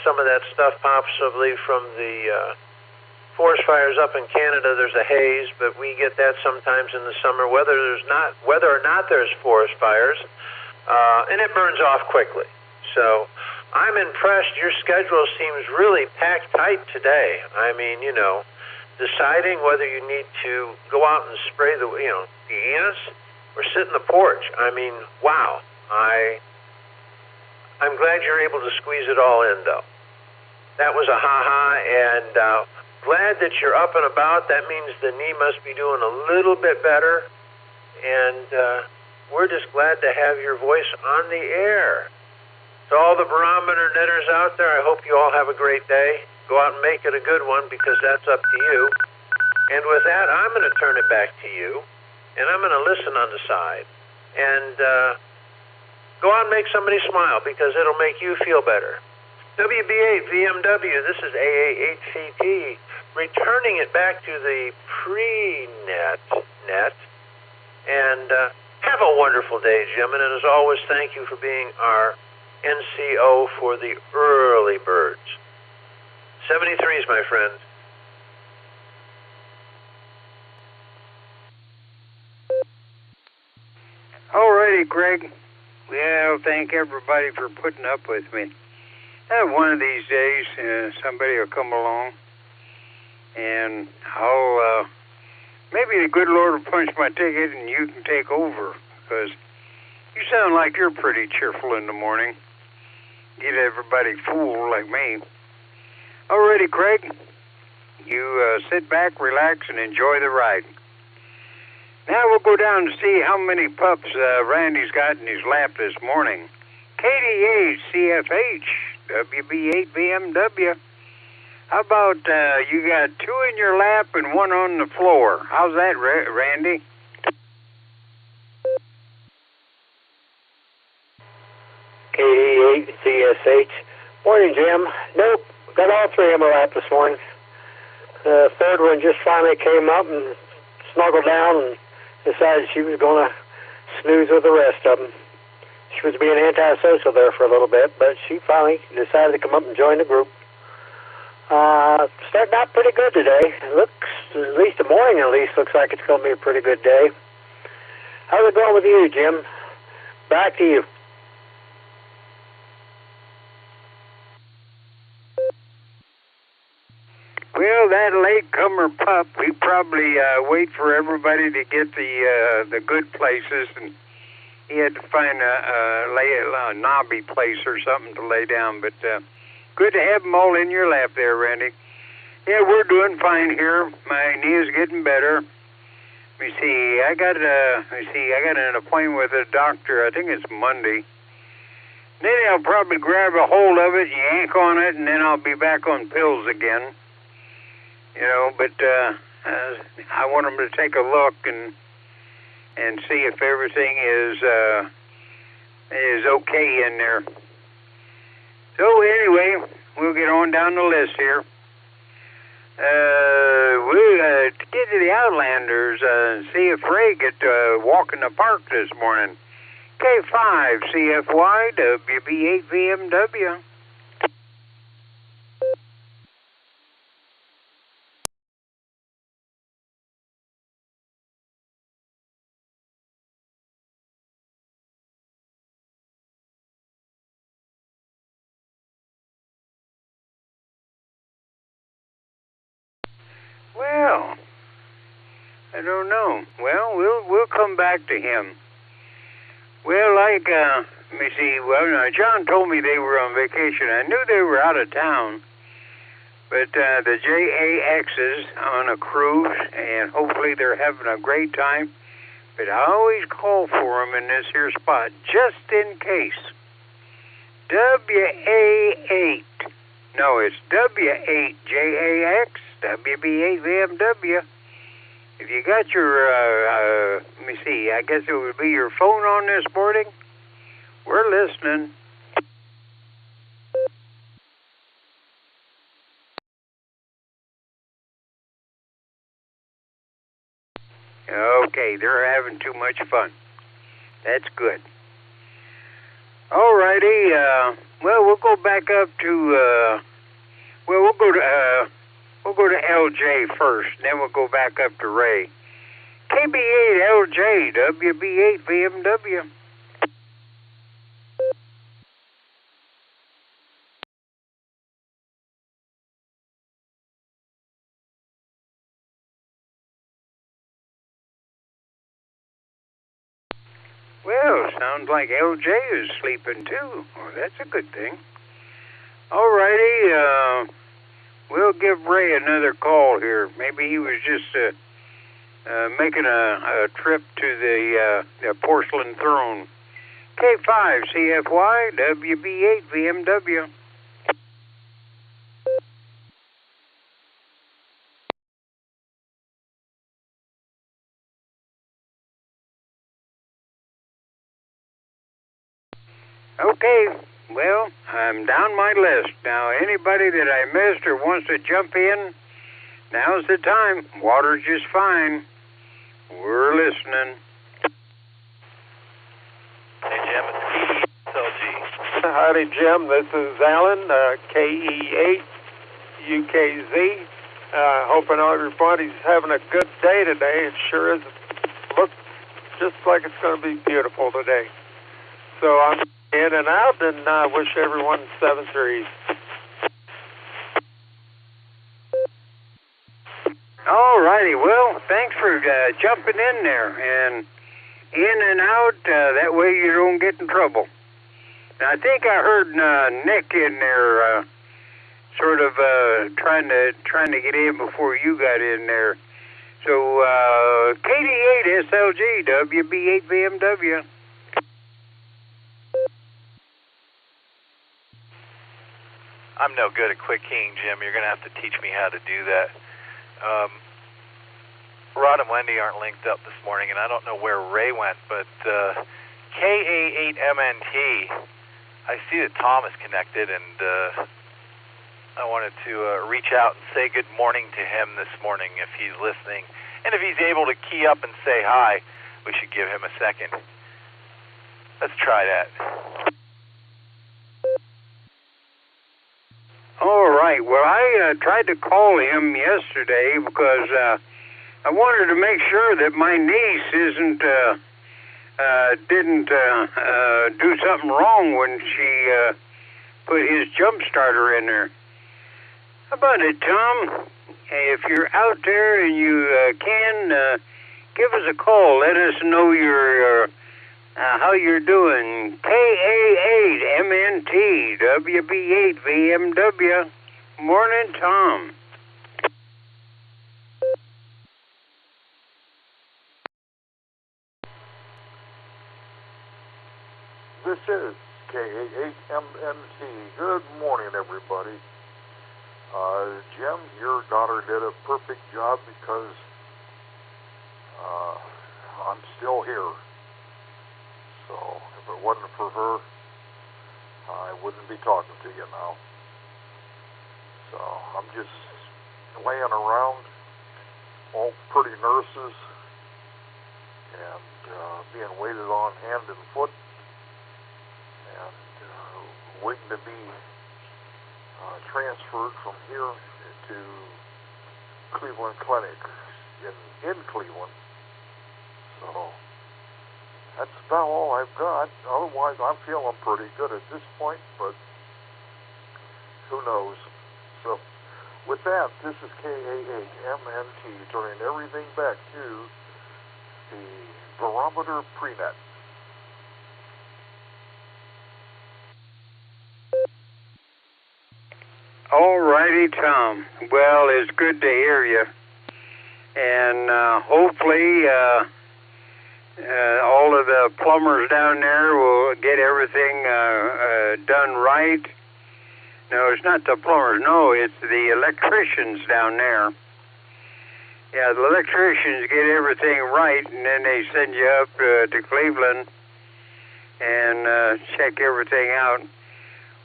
Some of that stuff possibly from the forest fires up in Canada. There's a haze, but we get that sometimes in the summer, whether or not there's forest fires, and it burns off quickly. So I'm impressed. Your schedule seems really packed tight today. I mean, deciding whether you need to go out and spray the anise or sit in the porch. I mean, wow. I'm glad you're able to squeeze it all in, though. That was a ha-ha, and glad that you're up and about. That means the knee must be doing a little bit better, and we're just glad to have your voice on the air. To all the Barometer Netters out there, I hope you all have a great day. Go out and make it a good one, because that's up to you. And with that, I'm going to turn it back to you, and I'm going to listen on the side. And go out and make somebody smile, because it'll make you feel better. WB8 VMW, this is AA8CT, returning it back to the pre-net. And have a wonderful day, Jim. And as always, thank you for being our NCO for the early birds. 73s, my friend. Alrighty, Greg. Well, thank everybody for putting up with me. One of these days, somebody will come along, and maybe the good Lord will punch my ticket and you can take over, because you sound like you're pretty cheerful in the morning. Get everybody fooled like me. Alrighty, Craig. You sit back, relax, and enjoy the ride. Now we'll go down to see how many pups Randy's got in his lap this morning. KDA CFH WB8 BMW. How about you got 2 in your lap and 1 on the floor? How's that, Randy? KD8 CSH. Morning, Jim. Nope, got all 3 in my lap this morning. The third one just finally came up and snuggled down and decided she was going to snooze with the rest of them. She was being antisocial there for a little bit, but she finally decided to come up and join the group. Starting out pretty good today. It looks, at least the morning looks like it's going to be a pretty good day. How's it going with you, Jim? Back to you. Well, that latecomer pup, we probably wait for everybody to get the good places, and he had to find a knobby place or something to lay down. But good to have them all in your lap there, Randy. Yeah, we're doing fine here. My knee is getting better. Let me see. I got an appointment with a doctor. I think it's Monday. Then I'll probably grab a hold of it, yank on it, and then I'll be back on pills again. But I want them to take a look and see if everything is okay in there. So anyway, we'll get on down the list here. We'll get to the Outlanders and see if Ray get walk in the park this morning. K5 CFY WB8 VMW. Well, I don't know. Well, we'll come back to him. Well, let me see. Well, John told me they were on vacation. I knew they were out of town, but the JAXs on a cruise, and hopefully they're having a great time. But I always call for them in this here spot, just in case. WA8. No, it's W8JAX. WB8 VMW. If you got your, let me see, I guess it would be your phone on this morning. We're listening. Okay, they're having too much fun. That's good. All righty. Well, we'll go back up to. We'll go to LJ first, then we'll go back up to Ray. KB8 LJ, WB8 BMW. Well, sounds like LJ is sleeping too. Well, that's a good thing. All righty, we'll give Ray another call here. Maybe he was just making a trip to the porcelain throne. K5 CFY WB8 BMW. Okay, well, I'm down my list. Now, anybody that I missed or wants to jump in, now's the time. Water's just fine. We're listening. Hey, Jim, it's LG. Howdy, Jim. This is Alan, KE8 UKZ. Hoping everybody's having a good day today. It sure is. Looks just like it's going to be beautiful today. So I'm in and out, and wish everyone 7-3. All righty. Well, thanks for jumping in there. And in and out, that way you don't get in trouble. Now, I think I heard Nick in there sort of trying to get in before you got in there. So, KD8 SLG, WB8 BMW. I'm no good at quick keying, Jim. You're going to have to teach me how to do that. Rod and Wendy aren't linked up this morning, and I don't know where Ray went, but KA8MNT, I see that Tom is connected, and I wanted to reach out and say good morning to him this morning if he's listening. And if he's able to key up and say hi, we should give him a second. Let's try that. All right. Well, I tried to call him yesterday because I wanted to make sure that my niece didn't do something wrong when she put his jump starter in there. How about it, Tom? If you're out there and you can, give us a call. Let us know your how you're doing. KA8MNT WB8 BMW. Morning, Tom. This is KA8MNT. Good morning, everybody. Jim, your daughter did a perfect job because I'm still here. So if it wasn't for her, I wouldn't be talking to you now. So I'm just laying around, all pretty nurses, and being waited on hand and foot, and waiting to be transferred from here to Cleveland Clinic in Cleveland. So that's about all I've got. Otherwise, I'm feeling pretty good at this point, but who knows? So with that, this is KA8MNT turning everything back to the Barometer Net. All righty, Tom. Well, it's good to hear you. And hopefully all of the plumbers down there will get everything done right. No, it's not the plumbers. No, it's the electricians down there. Yeah, the electricians get everything right, and then they send you up to Cleveland and check everything out.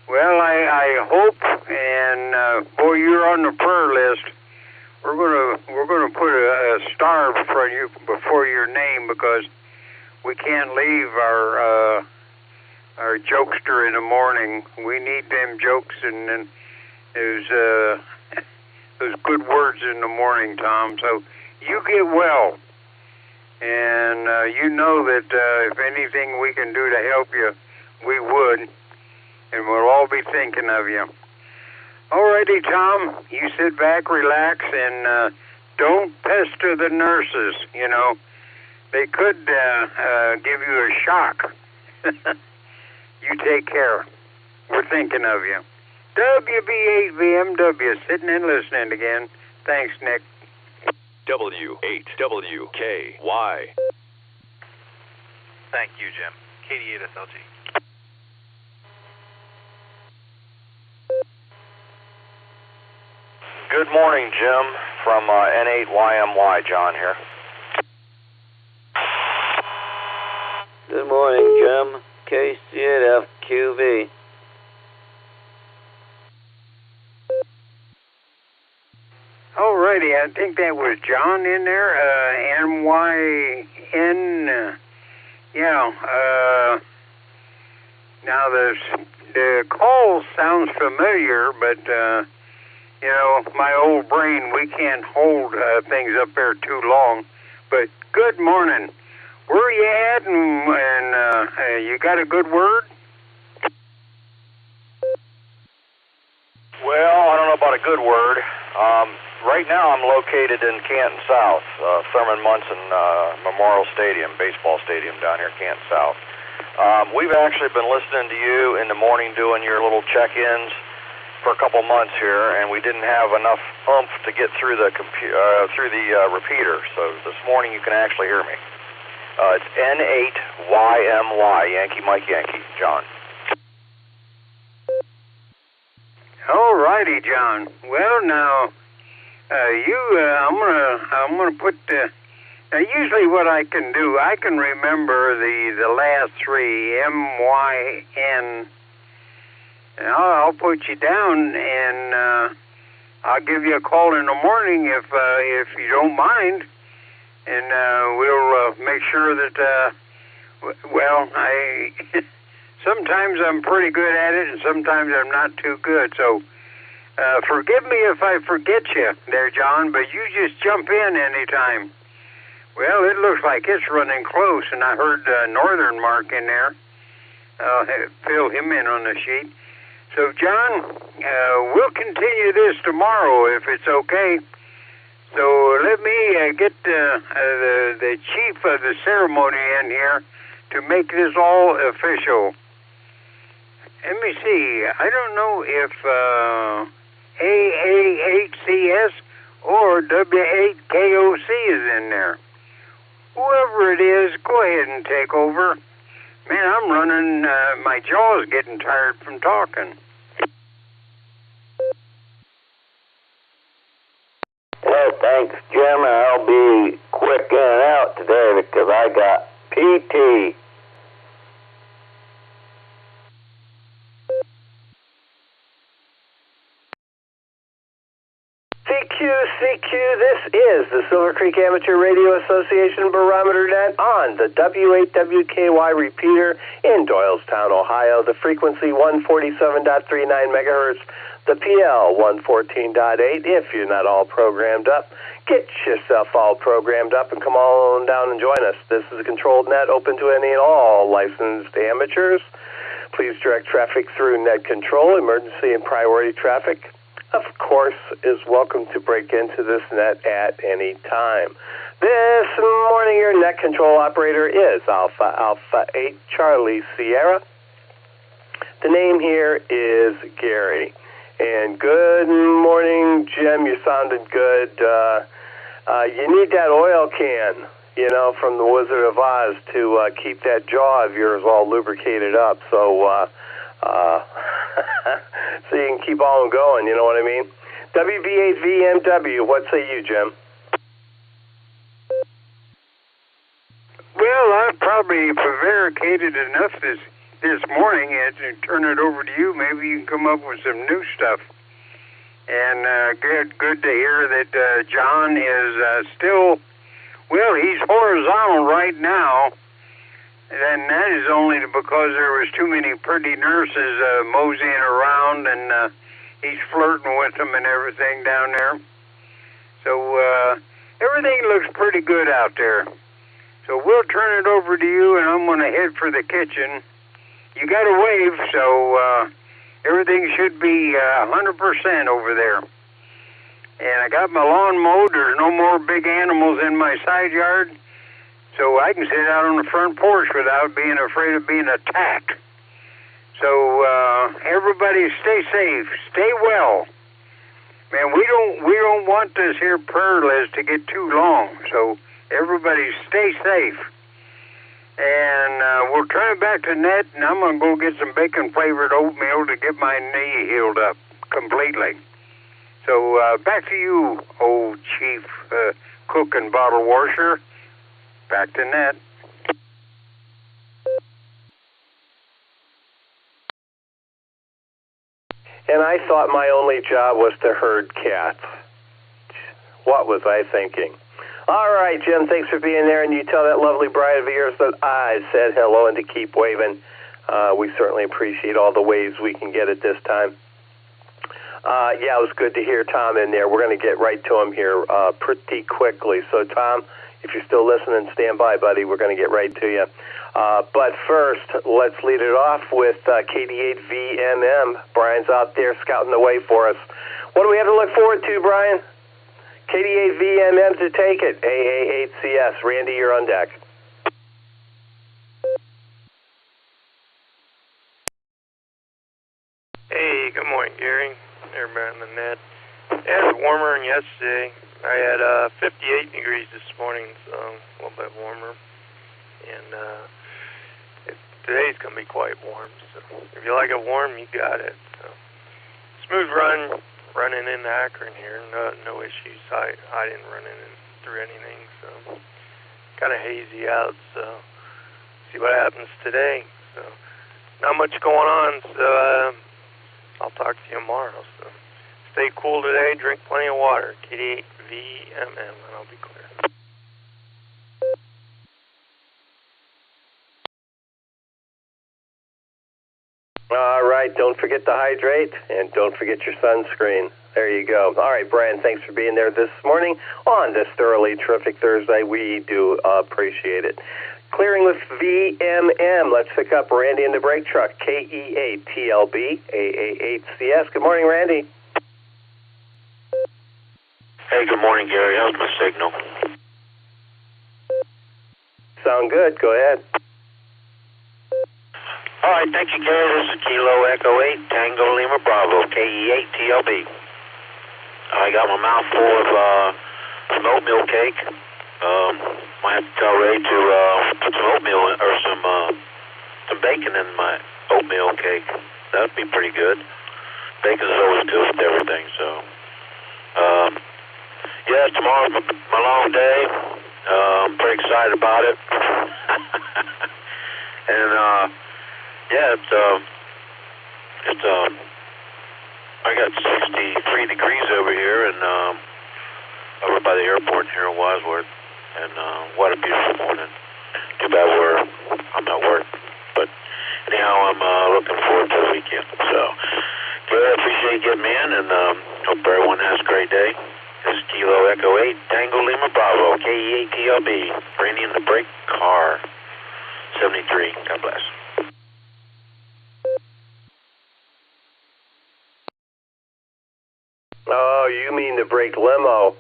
Well, I hope, and boy, you're on the prayer list. We're gonna put a star before your name because we can't leave our our jokester in the morning. We need them jokes and then those good words in the morning, Tom. So you get well. And you know that if anything we can do to help you, we would. And we'll all be thinking of you. Alrighty, Tom. You sit back, relax, and don't pester the nurses. You know, they could give you a shock. You take care. We're thinking of you. WB8VMW, sitting and listening again. Thanks, Nick. W8WKY. Thank you, Jim. KD8SLG. Good morning, Jim, from N8YMY, John here. Good morning, Jim. KC8FQV. Alrighty, I think that was John in there. NYN. Now the call sounds familiar, but you know, my old brain, we can't hold things up there too long. But good morning. Where are you at, and you got a good word? Well, I don't know about a good word. Right now I'm located in Canton South, Thurman Munson Memorial Stadium, baseball stadium down here, Canton South. We've actually been listening to you in the morning doing your little check-ins for a couple months here, and we didn't have enough oomph to get through the repeater. So this morning you can actually hear me. It's N8YMY, Yankee Mike Yankee, John. All righty, John. Well, now I'm gonna put. Now, usually, what I can do, I can remember the last three, MYN. And I'll put you down, and I'll give you a call in the morning if you don't mind, and we'll make sure that. Well, sometimes I'm pretty good at it, and sometimes I'm not too good. So forgive me if I forget you there, John. But you just jump in anytime. Well, it looks like it's running close, and I heard Northern Mark in there. I'll fill him in on the sheet. So, John, we'll continue this tomorrow if it's okay. So let me get the chief of the ceremony in here to make this all official. Let me see. I don't know if AA8CS or W8KOC is in there. Whoever it is, go ahead and take over. Man, I'm running, my jaw's getting tired from talking. Well, thanks, Jim. I'll be quick in and out today because I got PT. CQ, this is the Silvercreek Amateur Radio Association Barometer Net on the W8WKY repeater in Doylestown, Ohio. The frequency 147.39 megahertz, the PL 114.8. If you're not all programmed up, get yourself all programmed up and come on down and join us. This is a controlled net open to any and all licensed amateurs. Please direct traffic through net control. Emergency and priority traffic, of course, is welcome to break into this net at any time. This morning, your net control operator is Alpha 8 Charlie Sierra. The name here is Gary. And good morning, Jim. You sounded good. You need that oil can, you know, from the Wizard of Oz to keep that jaw of yours all lubricated up. So, so you can keep on going, you know what I mean? WB8VMW, what say you, Jim? Well, I've probably prevaricated enough this morning to turn it over to you. Maybe you can come up with some new stuff. And good to hear that John is still, well, he's horizontal right now. And that is only because there was too many pretty nurses moseying around, and he's flirting with them and everything down there. So everything looks pretty good out there. So we'll turn it over to you, and I'm going to head for the kitchen. You got a wave, so everything should be 100% over there. And I got my lawn mowed. There's no more big animals in my side yard, so I can sit out on the front porch without being afraid of being attacked. So everybody stay safe, stay well. Man, we don't want this here prayer list to get too long, so everybody stay safe. And we'll turn it back to Net, and I'm going to go get some bacon-flavored oatmeal to get my knee healed up completely. So back to you, old chief cook and bottle washer. Back to Net. And I thought my only job was to herd cats. What was I thinking? All right, Jim, thanks for being there, and you tell that lovely bride of yours that I said hello and to keep waving. We certainly appreciate all the waves we can get at this time. Yeah, it was good to hear Tom in there. We're going to get right to him here pretty quickly. So, Tom, if you're still listening, stand by, buddy. We're going to get right to you. But first, let's lead it off with KD8VMM. Brian's out there scouting the way for us. What do we have to look forward to, Brian? KD8VMM to take it. AA8CS. Randy, you're on deck. Hey, good morning, Gary. Everybody on the net. Yeah, it was warmer than yesterday. I had 58 degrees this morning, so a little bit warmer. And today's going to be quite warm. So if you like it warm, you got it. So smooth running into Akron here. No issues. I didn't run through anything, so kind of hazy out. So see what happens today. So not much going on. So I'll talk to you tomorrow. So stay cool today. Drink plenty of water. KD8VMM, and I'll be clear. All right, don't forget to hydrate, and don't forget your sunscreen. There you go. All right, Brian, thanks for being there this morning on this thoroughly terrific Thursday. We do appreciate it. Clearing with VMM. Let's pick up Randy in the brake truck, KE8TLB, AA8CS. Good morning, Randy. Hey, good morning, Gary. How's my signal? Sound good. Go ahead. All right, thank you, Gary. This is Kilo Echo 8, Tango Lima Bravo, KE8TLB. I got my mouth full of some oatmeal cake. Might have to tell Ray to put some oatmeal in, or some bacon in my oatmeal cake. That'd be pretty good. Bacon's always good with everything, so. Yeah, tomorrow's my long day. I'm pretty excited about it. And, yeah, I got 63 degrees over here, and over by the airport here in Wadsworth, and what a beautiful morning. Too bad I'm at work, but anyhow, I'm looking forward to the weekend. So, good, I appreciate you getting me in, and hope everyone has a great day. This is Kilo Echo 8, Tango Lima Bravo, KE8TLB, Randy in the brake car, 73. God bless. Oh, you mean the brake limo.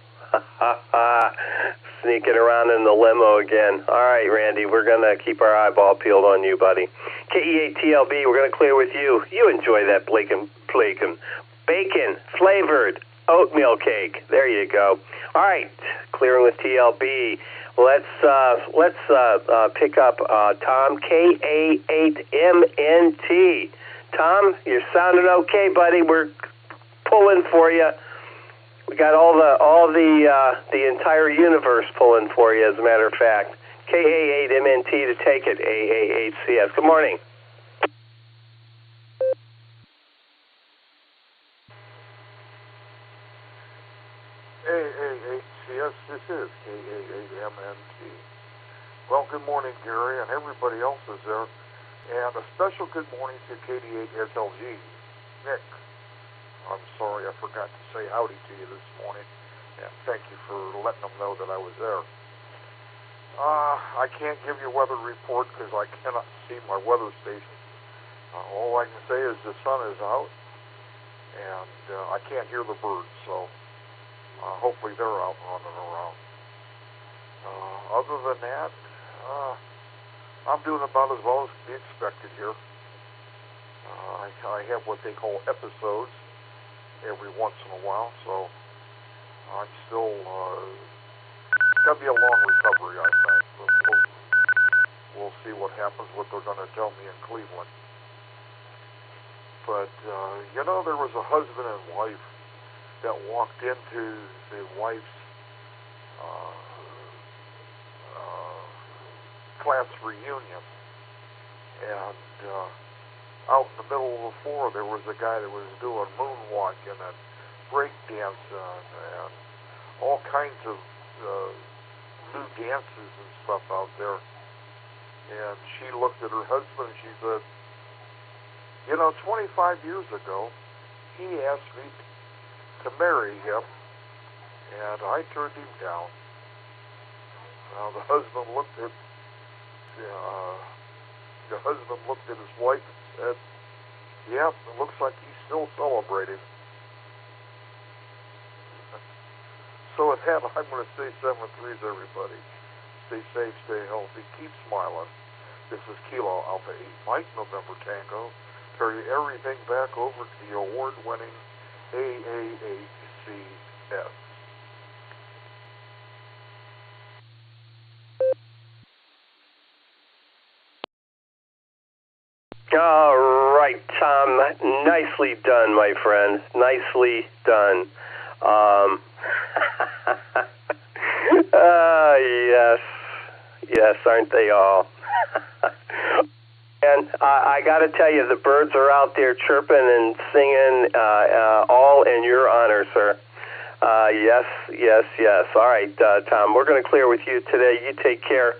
Sneaking around in the limo again. All right, Randy, we're going to keep our eyeball peeled on you, buddy. KE8TLB, we're going to clear with you. You enjoy that bacon-flavored oatmeal cake. There you go. All right, clearing with TLB. Let's pick up Tom, KA8MNT. Tom, you're sounding okay, buddy. We're pulling for you. We got all the entire universe pulling for you, as a matter of fact. KA8MNT to take it, AA8CS. Good morning. AA8CS, this is KA8MNT. Well, good morning, Gary, and everybody else is there. And a special good morning to KD8 SLG, Nick. I'm sorry I forgot to say howdy to you this morning, and thank you for letting them know that I was there. I can't give you a weather report because I cannot see my weather station. All I can say is the sun is out, and I can't hear the birds, so hopefully they're out running around. Other than that, I'm doing about as well as can be expected here. I have what they call episodes every once in a while, so I'm still going to be a long recovery, I think. But we'll see what happens, what they're going to tell me in Cleveland. But, there was a husband and wife that walked into the wife's class reunion, and out in the middle of the floor there was a guy that was doing moonwalk and a break dance and all kinds of new dances and stuff out there. And she looked at her husband and she said, 25 years ago he asked me to marry him and I turned him down. Now the husband looked at his wife and said, "Yeah, it looks like he's still celebrating." So with that, I'm going to say 7 threes, everybody. Stay safe, stay healthy, keep smiling. This is Kilo Alpha 8 Mike, November Tango. Turn everything back over to the award-winning AAHCS. All right, Tom. Nicely done, my friend. Nicely done. Yes, aren't they all? And I got to tell you, the birds are out there chirping and singing, all in your honor, sir. Yes. All right, Tom, we're going to clear with you today. You take care.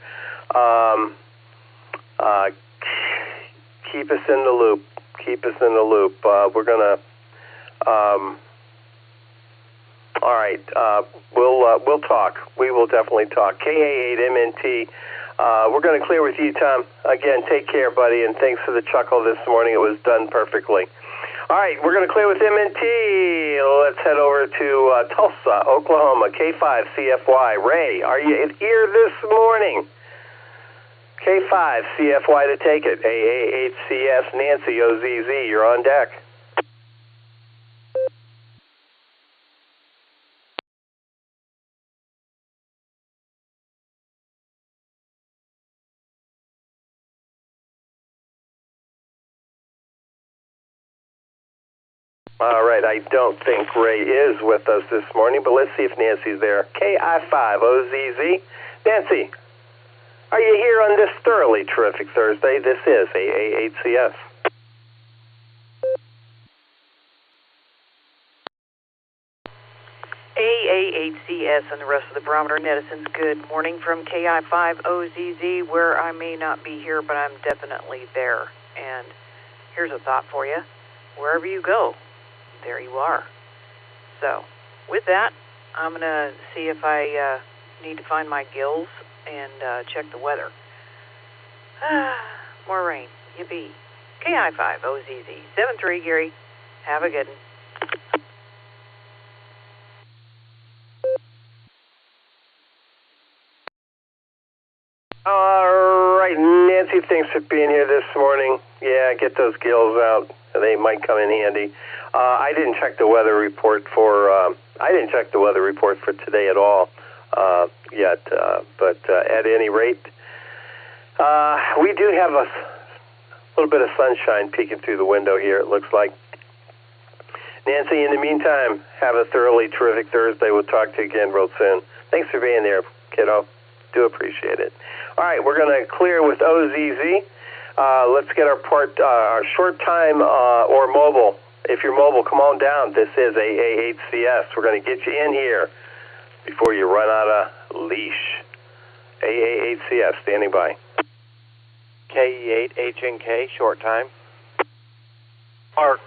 Keep us in the loop. We're going to... all right, we'll talk. We will definitely talk. KA8MNT. We're going to clear with you, Tom. Again, take care, buddy, and thanks for the chuckle this morning. It was done perfectly. All right, we're going to clear with MNT. Let's head over to Tulsa, Oklahoma, K5CFY. Ray, are you here this morning? K5CFY to take it. AAHCS, Nancy, OZZ, you're on deck. All right, I don't think Ray is with us this morning, but let's see if Nancy's there. KI5OZZ. Nancy, are you here on this thoroughly terrific Thursday? This is AAHCS. AAHCS and the rest of the Barometer Netizens, good morning from KI5OZZ, where I may not be here, but I'm definitely there. And here's a thought for you. Wherever you go, there you are. So, with that, I'm going to see if I need to find my gills and check the weather. More rain. Yippee. KI5OZZ. 7-3, Gary. Have a good one. All right, Nancy, thanks for being here this morning. Yeah, get those gills out. They might come in handy. I didn't check the weather report for today at all yet. But at any rate, we do have a little bit of sunshine peeking through the window here. It looks like. Nancy, in the meantime, have a thoroughly terrific Thursday. We'll talk to you again real soon. Thanks for being there, kiddo. Do appreciate it. All right, we're going to clear with OZZ. Let's get our short time or mobile. If you're mobile, come on down. This is AAHCS. We're going to get you in here before you run out of leash. AA8CS, standing by. KE8HNK, short time. Mark,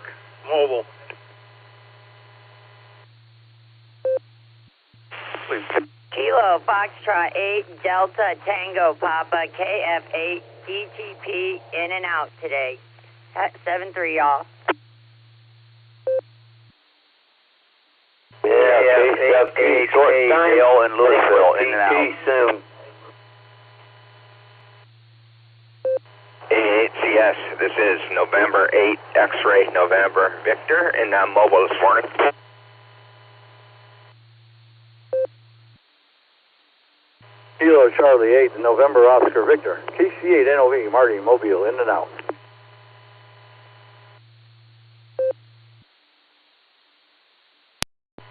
mobile. Please. Kilo Foxtrot 8 Delta Tango Papa KF8 DTP in and out today. 7-3, y'all. Yeah, short time. Dale and Louisville in and out. Soon. AHCS, this is November 8 X-ray November Victor, and I'm mobile this morning. Kilo Charlie 8 November Oscar Victor. KC8 NOV Marty Mobile in and out.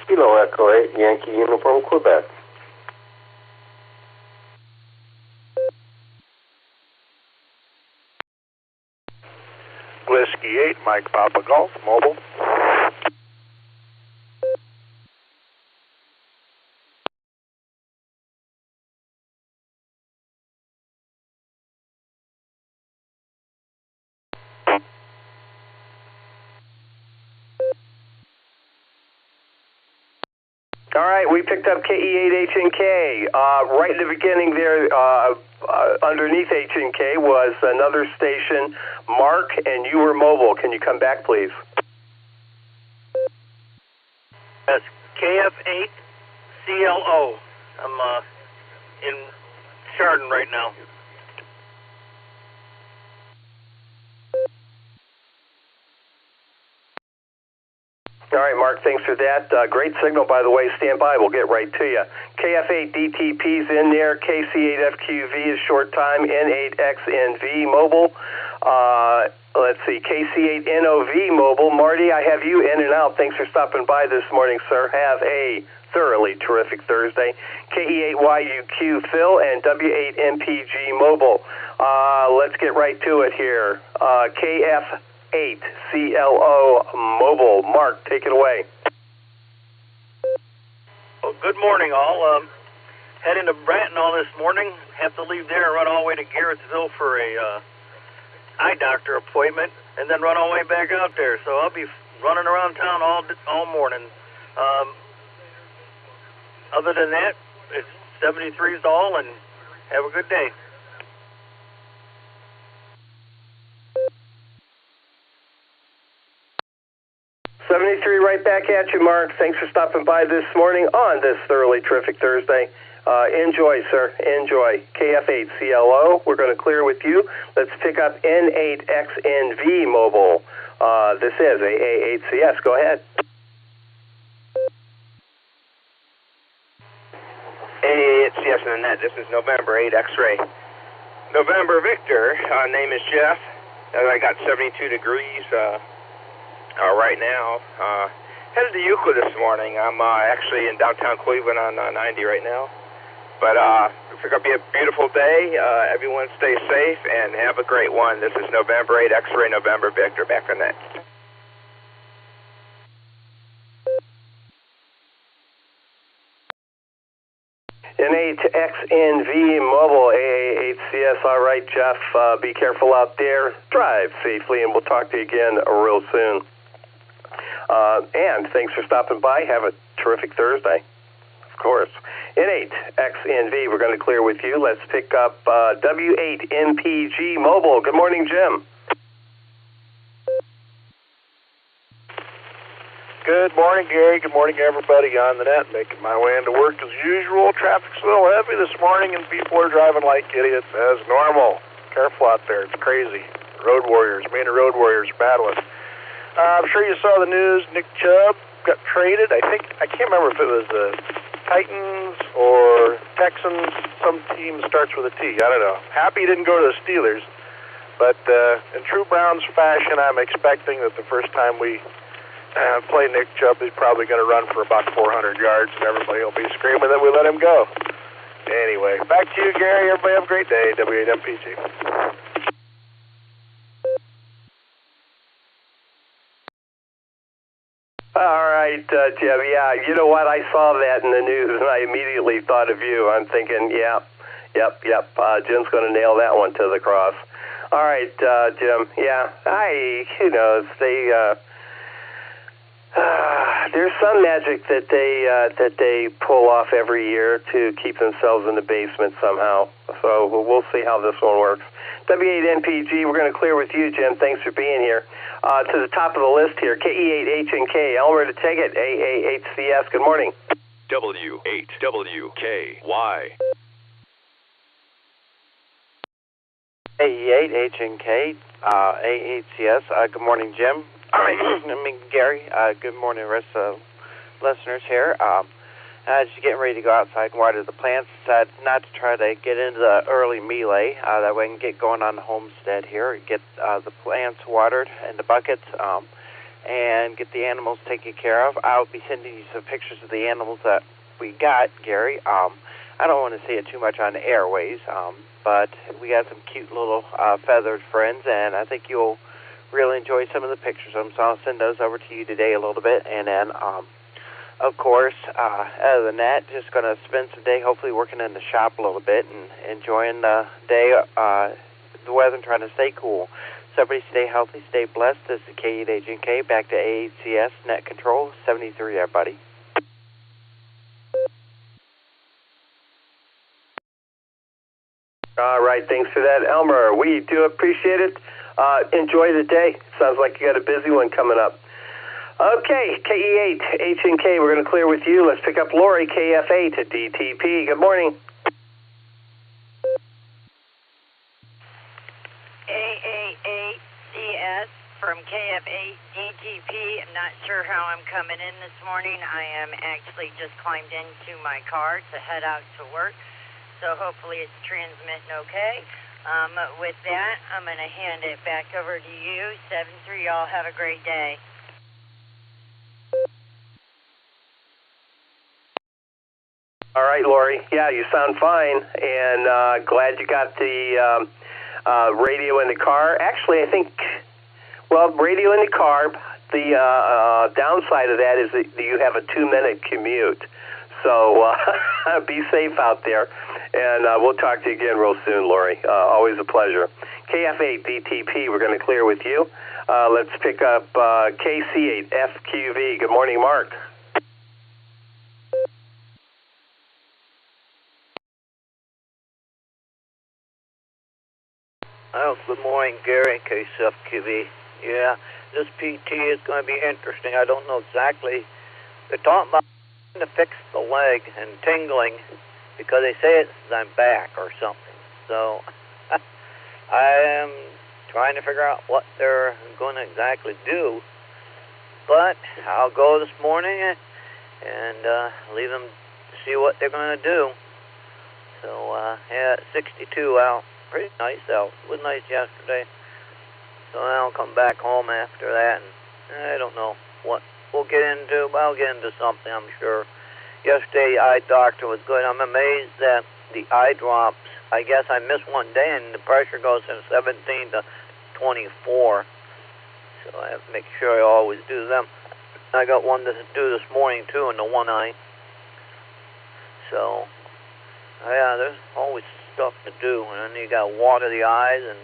Kilo Echo 8 Yankee Uniform Quebec. Whiskey 8 Mike Papa Golf mobile. All right, we picked up KE8HNK. Right in the beginning there, underneath HNK was another station, Mark, and you were mobile. Can you come back, please? Yes, KF8 CLO. I'm in Chardon right now. All right, Mark, thanks for that. Great signal, by the way. Stand by. We'll get right to you. KF8 DTP's in there. KC8FQV is short time. N8XNV mobile. Let's see. KC8NOV mobile. Marty, I have you in and out. Thanks for stopping by this morning, sir. Have a thoroughly terrific Thursday. KE8YUQ Phil and W8MPG mobile. Let's get right to it here. KF8 CLO mobile. Mark, take it away. Well, good morning, all. Heading to Brantonall this morning. Have to leave there and run all the way to Garrettsville for a eye doctor appointment, and then run all the way back out there. So I'll be running around town all morning. Other than that, it's 73's all, and have a good day. Right back at you, Mark. Thanks for stopping by this morning on this thoroughly terrific Thursday. Enjoy, sir. Enjoy. KF8 CLO. We're going to clear with you. Let's pick up N8XNV mobile. This is AA8CS. Go ahead. AA8CS in the net. This is November 8 X-ray. November Victor. Name is Jeff. I got 72 degrees. Right now, headed to Euclid this morning. I'm actually in downtown Cleveland on 90 right now. But it's going to be a beautiful day. Everyone stay safe and have a great one. This is November 8 X-ray November Victor back on that. N8XNV mobile AA8CS. All right, Jeff, be careful out there. Drive safely, and we'll talk to you again real soon. And thanks for stopping by. Have a terrific Thursday. Of course. N8XNV, we're going to clear with you. Let's pick up W8MPG mobile. Good morning, Jim. Good morning, Gary. Good morning, everybody on the net. Making my way into work as usual. Traffic's a little heavy this morning, and people are driving like idiots as normal. Careful out there. It's crazy. Road warriors, Maine road warriors battling. I'm sure you saw the news. Nick Chubb got traded. I can't remember if it was the Titans or Texans. Some team starts with a T. I don't know. Happy he didn't go to the Steelers. But in true Browns fashion, I'm expecting that the first time we play Nick Chubb, he's probably going to run for about 400 yards, and everybody will be screaming that we let him go. Anyway, back to you, Gary. Everybody have a great day. W8MPG. All right, Jim. Yeah, you know what? I saw that in the news, and I immediately thought of you. I'm thinking, yeah, Yep. Jim's going to nail that one to the cross. All right, Jim. Yeah, who knows? There's some magic that they pull off every year to keep themselves in the basement somehow. So we'll see how this one works. W8NPG, we're going to clear with you, Jim. Thanks for being here. To the top of the list here, KE8HNK, Elmer to take it, AAHCS. Good morning. W8WKY. AE8HNK, AHCS. Good morning, Jim. Gary. Good morning, rest of the listeners here. Just getting ready to go outside and water the plants. Decided not to try to get into the early melee. That way I can get going on the homestead here, get the plants watered in the buckets, and get the animals taken care of. I'll be sending you some pictures of the animals that we got, Gary. I don't want to say it too much on the airways, but we got some cute little feathered friends, and I think you'll really enjoy some of the pictures of them, so I'll send those over to you today a little bit. And then, of course, other than that, just going to spend some day hopefully working in the shop a little bit and enjoying the day, the weather, and trying to stay cool. So everybody stay healthy, stay blessed. This is KE8HNK, back to AHCS Net Control 73, everybody. All right, thanks for that, Elmer. We do appreciate it. Enjoy the day. Sounds like you got a busy one coming up. Okay, KE8HNK, we're going to clear with you. Let's pick up Lori, KF8 at DTP. Good morning. AAACS from KF8 DTP. I'm not sure how I'm coming in this morning. I am actually just climbed into my car to head out to work, so hopefully it's transmitting okay. With that, I'm going to hand it back over to you. 7-3, y'all have a great day. All right, Lori. Yeah, you sound fine, and glad you got the radio in the car. Actually, I think, radio in the car, the downside of that is that you have a 2-minute commute. So be safe out there. And we'll talk to you again real soon, Lori. Always a pleasure. KF8 DTP, we're going to clear with you. Let's pick up KC8 FQV. Good morning, Mark. Well, good morning, Gary, KCFQV. Yeah, this PT is going to be interesting. I don't know exactly. They're talking about to fix the leg and tingling, because they say it's I'm back or something. So I am trying to figure out what they're going to exactly do. But I'll go this morning and leave them to see what they're going to do. So, yeah, 62 out. Pretty nice out. It was nice yesterday. So I'll come back home after that. And I don't know what we'll get into, but I'll get into something, I'm sure. Yesterday, eye doctor was good. I'm amazed that the eye drops, I guess I missed one day, and the pressure goes from 17 to 24. So I have to make sure I always do them. I got one to do this morning, too, in the one eye. So, yeah, there's always stuff to do. And then you got to water the eyes, and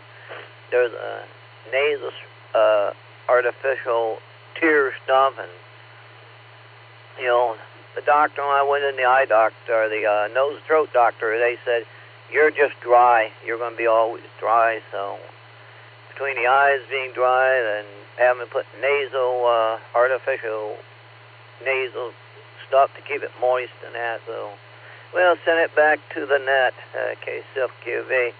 there's a nasal artificial tear stuff, and, you know, the doctor, when I went in the eye doctor, the nose throat doctor, they said, you're just dry. You're going to be always dry. So between the eyes being dry and having to put nasal, artificial nasal stuff to keep it moist and that, so we'll send it back to the net, KCFQV.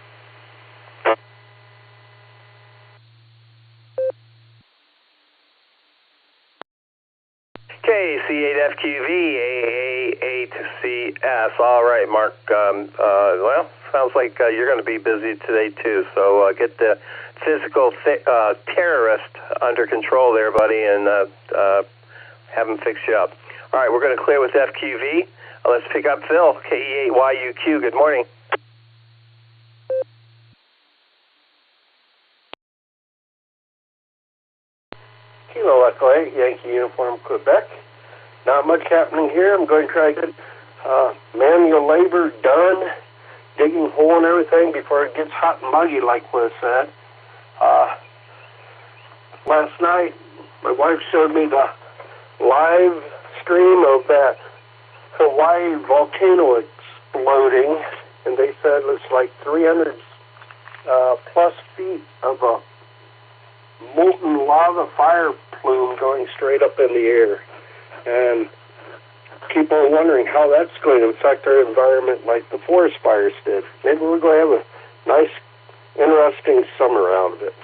KC8FQV, AA8CS. All right, Mark. Well, sounds like you're going to be busy today, too. So get the physical terrorist under control there, buddy, and have him fix you up. All right, we're going to clear with FQV. Let's pick up Phil, KE8YUQ. Good morning. Kilo Echo 8, Yankee Uniform, Quebec. Not much happening here. I'm going to try to get manual labor done digging hole and everything before it gets hot and muggy, like was said. Last night, my wife showed me the live stream of that Hawaii volcano exploding, and they said it's like 300 plus feet of a molten lava fire plume going straight up in the air. And keep on wondering how that's going to affect our environment like the forest fires did. Maybe we're going to have a nice, interesting summer out of it.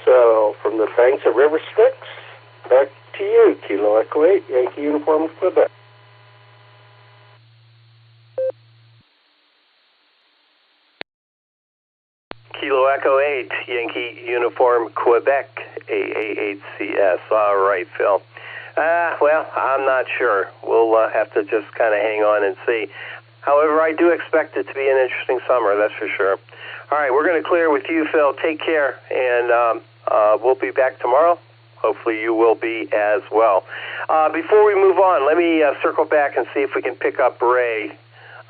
So, from the banks of River Styx, back to you, Kilo Echo 8, Yankee Uniform, Quebec. Kilo Echo 8, Yankee Uniform, Quebec, AA8CS. All right, Phil. Well, I'm not sure. We'll have to just kind of hang on and see. However, I do expect it to be an interesting summer, that's for sure. All right, we're going to clear with you, Phil. Take care, and we'll be back tomorrow. Hopefully you will be as well. Before we move on, let me circle back and see if we can pick up Ray.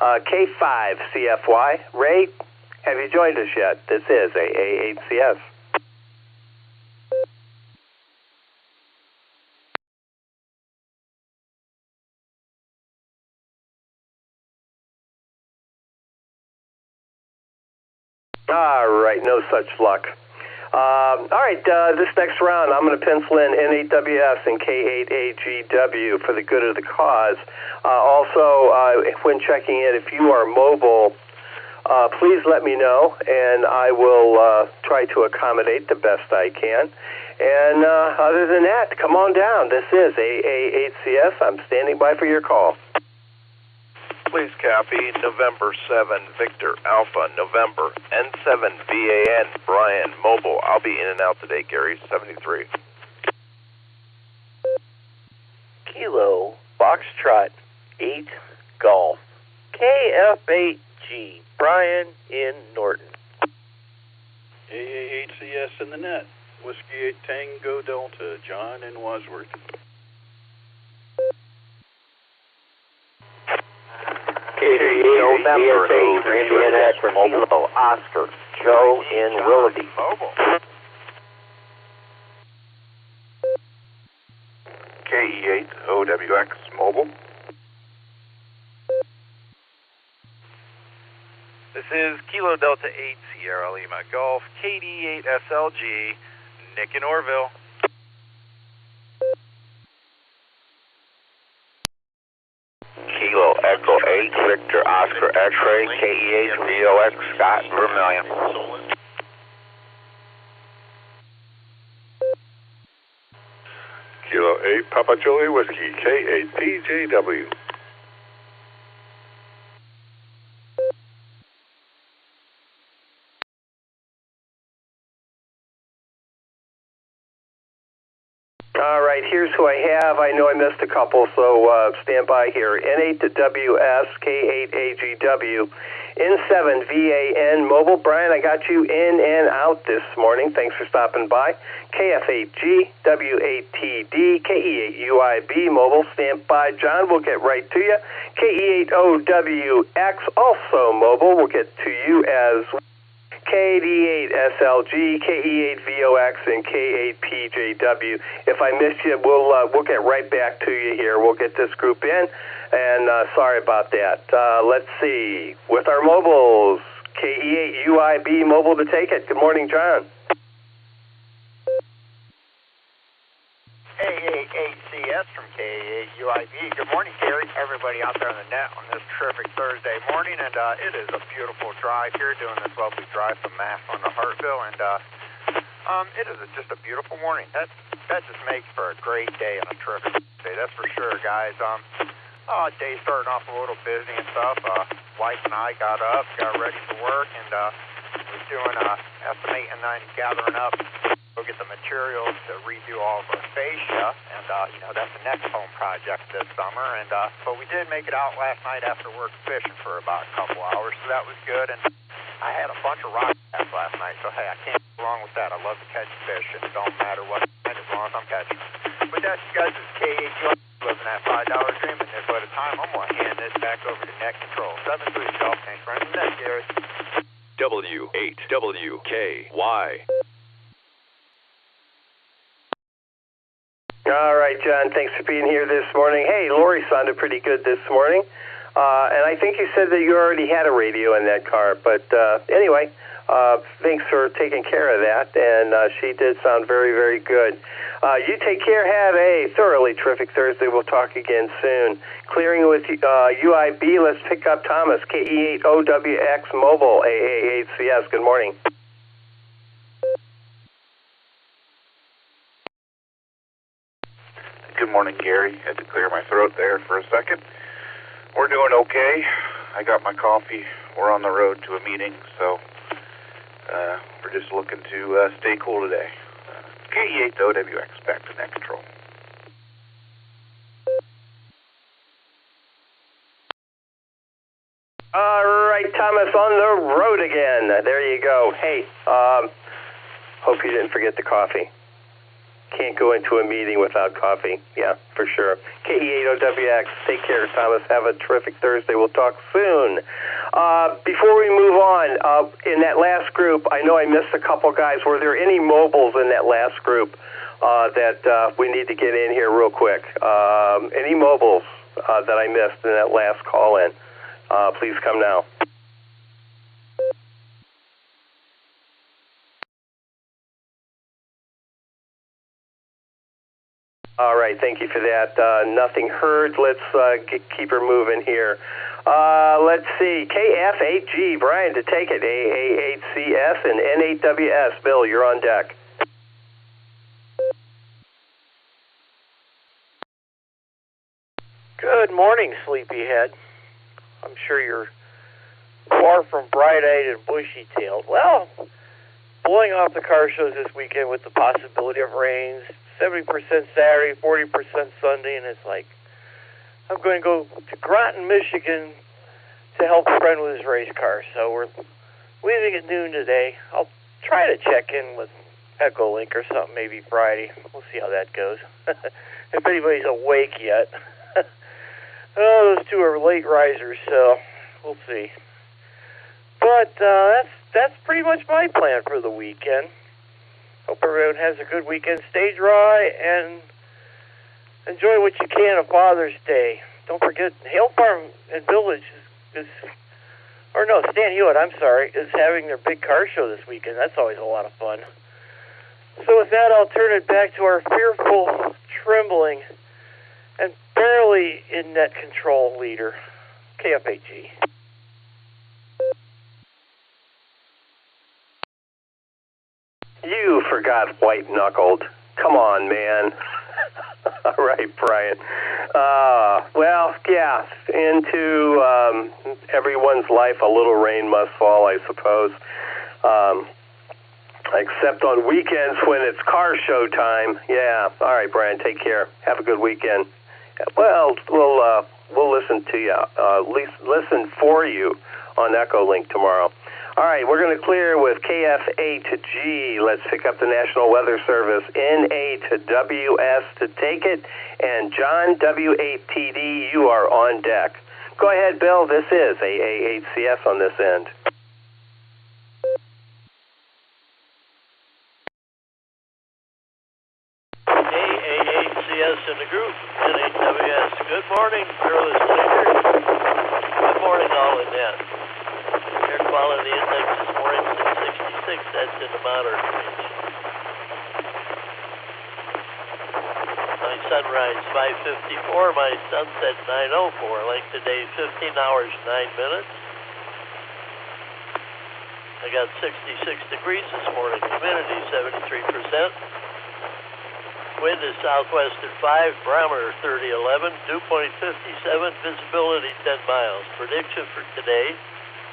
K5CFY. Ray, have you joined us yet? This is AA8CS. All right, no such luck. All right, this next round, I'm going to pencil in N8WS and K8AGW for the good of the cause. Also, when checking in, if you are mobile, please let me know, and I will try to accommodate the best I can. And other than that, come on down. This is AA8CS. I'm standing by for your call. Please copy November 7, Victor Alpha, November, N7, VAN, Brian, Mobile. I'll be in and out today, Gary, 73. Kilo, Foxtrot, 8, Golf, KF8G, Brian in Norton. AA8CS in the net, Whiskey 8 Tango Delta, John in Wadsworth. November 8, Indiana, Mobile, Oscar, Joe in Willoughby. KE8, OWX, Mobile. This is Kilo Delta 8, Sierra Lima Golf, KD8 SLG, Nick in Orville. Kilo Echo 8, Victor Oscar X-Ray, KE8 VOX, Scott Vermillion. Kilo 8, Papa Julie Whiskey, K8 PJW. All right, here's who I have. I know I missed a couple, so stand by here. N8WS, K8AGW, N7 VAN Mobile. Brian, I got you in and out this morning. Thanks for stopping by. KF8G, W8TD, KE8UIB Mobile. Stand by, John. We'll get right to you. KE8OWX, also mobile. We'll get to you as well. KD8 SLG, KE8 VOX, and K8 PJW. If I missed you, we'll get right back to you here. We'll get this group in, and sorry about that. Let's see. With our mobiles, KE8 UIB Mobile to take it. Good morning, John. AA8CS from KA8 UIB. Good morning, Gary. Everybody out there on the net on this terrific Thursday morning, and it is a beautiful drive here, doing this lovely drive from Mass on to Hartville, and it is just a beautiful morning. That just makes for a great day and a terrific day. That's for sure, guys. Day starting off a little busy and stuff. Wife and I got up, got ready for work, and was doing estimating and gathering up. Go get the materials to redo all of our fascia, and that's the next home project this summer. And but we did make it out last night after work fishing for about a couple hours, so that was good. And I had a bunch of rock bass last night, so hey, I can't go wrong with that. I love to catch fish, and it don't matter what kind, as long as I'm catching. With that, you guys, it's KH living that $5 dream, and this at a time. I'm gonna hand this back over to Net Control. 7-3 Golf. Thanks for running the net, Gary. W8WKY. All right, John, thanks for being here this morning. Hey, Lori sounded pretty good this morning. And I think you said that you already had a radio in that car. But anyway, thanks for taking care of that. And she did sound very, very good. You take care. Have a thoroughly terrific Thursday. We'll talk again soon. Clearing with UIB, let's pick up Thomas, KE8OWX Mobile, AA8CS. Good morning. Good morning, Gary. Had to clear my throat there for a second. We're doing okay. I got my coffee. We're on the road to a meeting, so we're just looking to stay cool today. KE8OWX, back to net control. All right, Thomas, on the road again. There you go. Hey, hope you didn't forget the coffee. Can't go into a meeting without coffee. Yeah, for sure. KE8OWX, take care, Thomas. Have a terrific Thursday. We'll talk soon. Before we move on, in that last group, I know I missed a couple guys. Were there any mobiles in that last group that we need to get in here real quick? Any mobiles that I missed in that last call-in? Please come now. All right, thank you for that. Nothing heard. Let's keep her moving here. Let's see. KF8G, Brian, to take it. AA8CS and N8WS. Bill, you're on deck. Good morning, sleepyhead. I'm sure you're far from bright-eyed and bushy-tailed. Well, blowing off the car shows this weekend with the possibility of rains. 70% Saturday, 40% Sunday, and it's like, I'm going to go to Groton, Michigan to help a friend with his race car. So we're leaving at noon today. I'll try to check in with Echolink or something maybe Friday. We'll see how that goes. If anybody's awake yet. Oh, those two are late risers, so we'll see. But that's pretty much my plan for the weekend. Hope everyone has a good weekend. Stay dry and enjoy what you can of Father's Day. Don't forget, Hale Farm and Village is Stan Hewitt, I'm sorry, is having their big car show this weekend. That's always a lot of fun. So with that, I'll turn it back to our fearful, trembling, and barely in net control leader, KFAG. You forgot white-knuckled. Come on, man. All right, Brian. Well, yeah, into everyone's life, a little rain must fall, I suppose. Except on weekends when it's car show time. Yeah. All right, Brian, take care. Have a good weekend. Well, we'll listen to you. Listen for you on Echolink tomorrow. All right, we're going to clear with KF8 to G. Let's pick up the National Weather Service, NA to WS to take it, and John W8TD, you are on deck. Go ahead, Bill. This is AA8CS on this end. AA8CS in the group, NAWS. Good morning, fearless leader. Good morning, all in net. Air quality index this morning is at 66. That's in the moderate range. My sunrise 5:54. My sunset 9:04. Length today 15 hours 9 minutes. I got 66 degrees this morning. Humidity 73%. Wind is southwest at 5. Barometer 3011. Dew point 57. Visibility 10 miles. Prediction for today.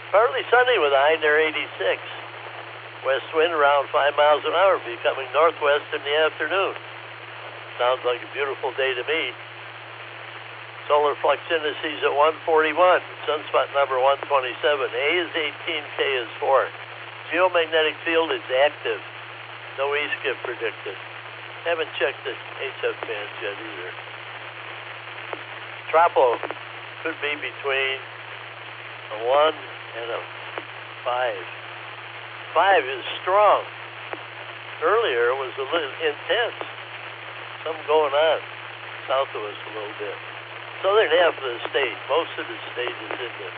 Partly sunny with a high near 86. West wind around 5 miles an hour, becoming northwest in the afternoon. Sounds like a beautiful day to me. Solar flux indices at 141. Sunspot number 127. A is 18, K is 4. Geomagnetic field is active. No E-skip predicted. Haven't checked the HF bands yet either. Tropo could be between a 1 and a 5. is strong. Earlier it was a little intense. Something going on south of us a little bit. Southern half of the state, most of the state is in the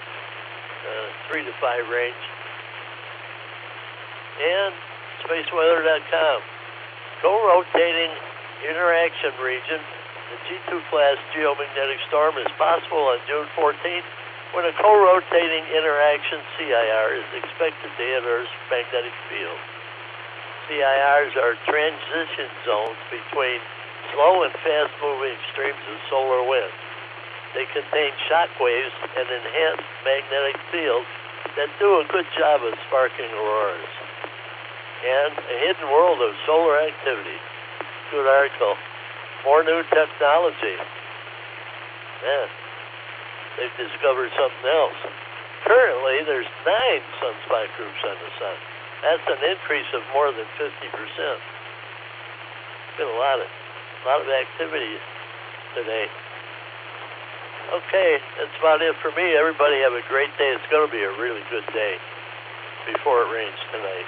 3 to 5 range. And spaceweather.com. Co-rotating interaction region. The G2 class geomagnetic storm is possible on June 14th when a co-rotating interaction CIR is expected to hit Earth's magnetic field. CIRs are transition zones between slow and fast-moving streams of solar wind. They contain shock waves and enhanced magnetic fields that do a good job of sparking auroras. And a hidden world of solar activity. Good article. More new technology. Yeah, they've discovered something else. Currently, there's 9 sunspot groups on the sun. That's an increase of more than 50%. Been a lot of activity today. Okay, that's about it for me. Everybody have a great day. It's going to be a really good day before it rains tonight.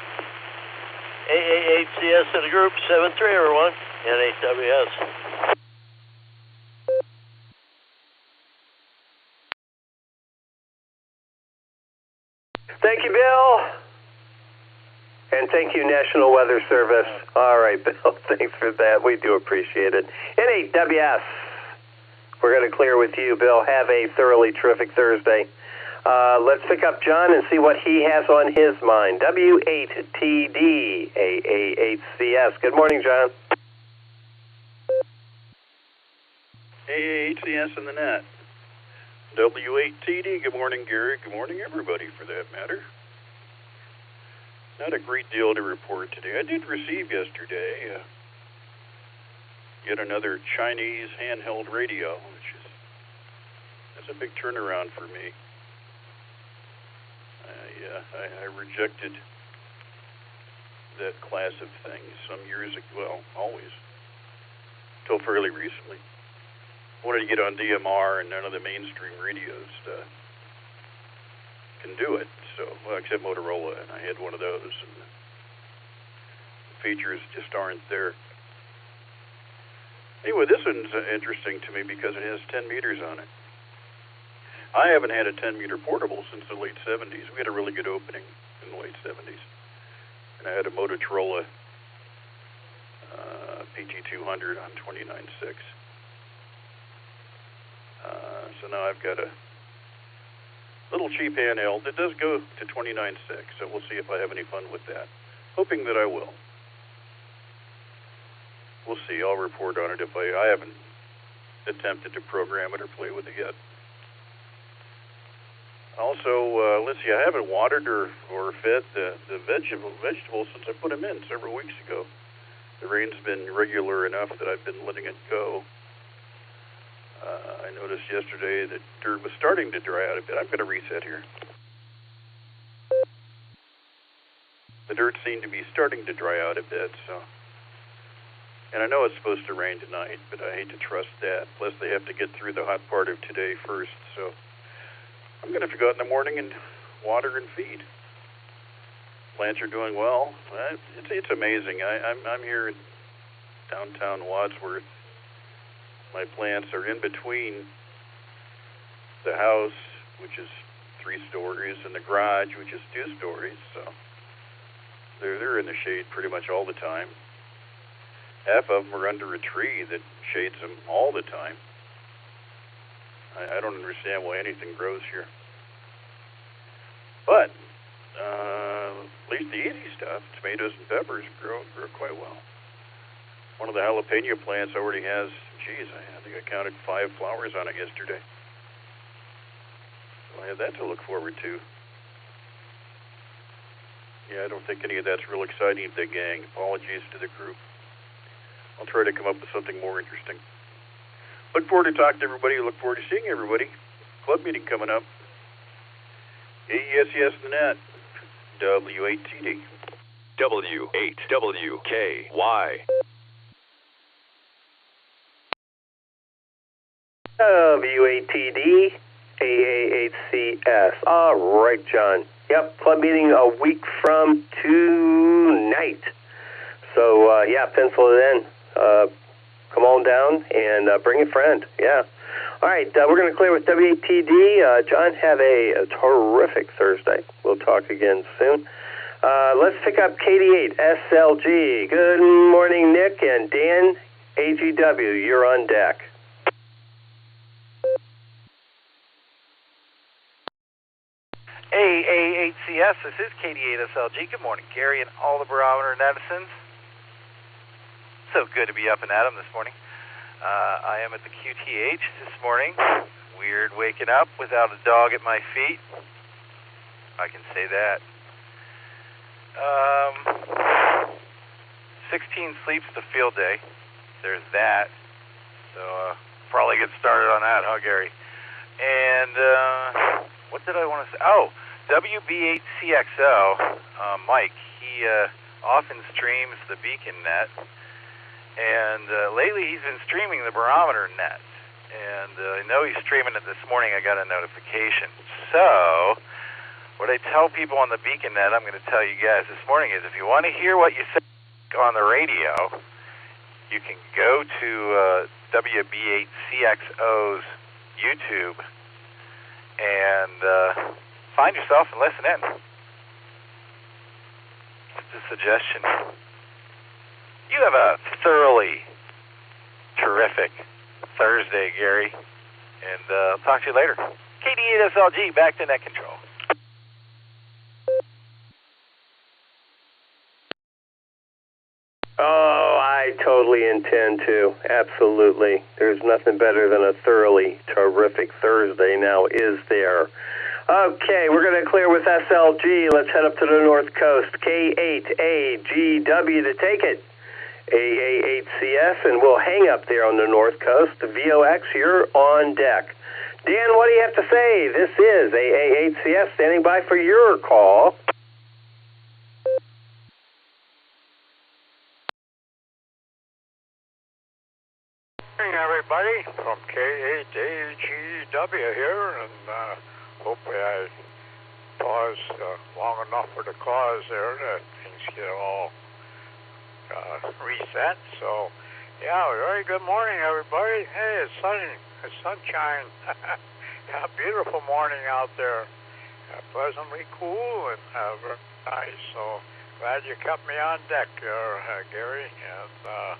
AAHCS in the group, 7-3 everyone, NHWS. Thank you, Bill. And thank you, National Weather Service. All right, Bill, thanks for that. We do appreciate it. NHWS, we're going to clear with you, Bill. Have a thoroughly terrific Thursday. Let's pick up John and see what he has on his mind. W8TD AAHCS. Good morning, John. AAHCS in the net. W8TD. Good morning, Gary. Good morning, everybody, for that matter. Not a great deal to report today. I did receive yesterday yet another Chinese handheld radio, that's a big turnaround for me. I rejected that class of things some years ago, well, always, till fairly recently. I wanted to get on DMR, and none of the mainstream radios can do it. So, well, except Motorola, and I had one of those, and the features just aren't there. Anyway, this one's interesting to me because it has 10 meters on it. I haven't had a 10-meter portable since the late 70s. We had a really good opening in the late 70s. And I had a Motorola PT200 on 29.6. So now I've got a little cheap handheld that does go to 29.6, so we'll see if I have any fun with that. Hoping that I will. We'll see. I'll report on it if I haven't attempted to program it or play with it yet. Also, let's see, I haven't watered or fed the vegetables since I put them in several weeks ago. The rain's been regular enough that I've been letting it go. I noticed yesterday that dirt was starting to dry out a bit. I'm going to reset here. The dirt seemed to be starting to dry out a bit, so. And I know it's supposed to rain tonight, but I hate to trust that. Plus, they have to get through the hot part of today first, so I'm going to have to go out in the morning and water and feed. Plants are doing well. It's amazing. I'm here in downtown Wadsworth. My plants are in between the house, which is 3 stories, and the garage, which is 2 stories. So they're in the shade pretty much all the time. Half of them are under a tree that shades them all the time. I don't understand why anything grows here. But at least the easy stuff, tomatoes and peppers, grow quite well. One of the jalapeno plants already has, geez, I think I counted 5 flowers on it yesterday. So I have that to look forward to. Yeah, I don't think any of that's real exciting to the gang. Apologies to the group. I'll try to come up with something more interesting. Look forward to talking to everybody. Look forward to seeing everybody. Club meeting coming up. AESES the net. W8TD. W8WKY. W8TD AAHCS. All right, John. Yep, club meeting a week from tonight. So, yeah, pencil it in. Come on down and bring a friend. Yeah. All right, we're going to clear with WATD. John, have a terrific Thursday. We'll talk again soon. Let's pick up KD8 SLG. Good morning, Nick and Dan. AGW, you're on deck. AAHCS, this is KD8 SLG. Good morning, Gary and all the Barometer Netizens. So good to be up and at 'em this morning. I am at the QTH this morning. Weird waking up without a dog at my feet. I can say that. 16 sleeps the field day. There's that. So probably get started on that, huh, Gary? And what did I want to say? Oh, WB8CXO, Mike, he often streams the Beacon Net. And lately he's been streaming the Barometer Net. And I know he's streaming it this morning. I got a notification. So what I tell people on the Beacon Net, I'm going to tell you guys this morning is if you want to hear what you say on the radio, you can go to WB8CXO's YouTube and find yourself and listen in. Just a suggestion. You have a thoroughly terrific Thursday, Gary, and I'll talk to you later. KD8 SLG, back to net control. Oh, I totally intend to. Absolutely. There's nothing better than a thoroughly terrific Thursday now, is there? Okay, we're going to clear with SLG. Let's head up to the North Coast. K8AGW to take it. AAHCS, and we'll hang up there on the North Coast. VOX, you're on deck. Dan, what do you have to say? This is AAHCS standing by for your call. Morning, everybody, from K8AGW here, and hopefully I paused long enough for the cause there that things get all reset. So, yeah, very good morning, everybody. Hey, it's sunny. It's sunshine. A beautiful morning out there. Pleasantly cool and very nice. So, glad you kept me on deck there, Gary. And,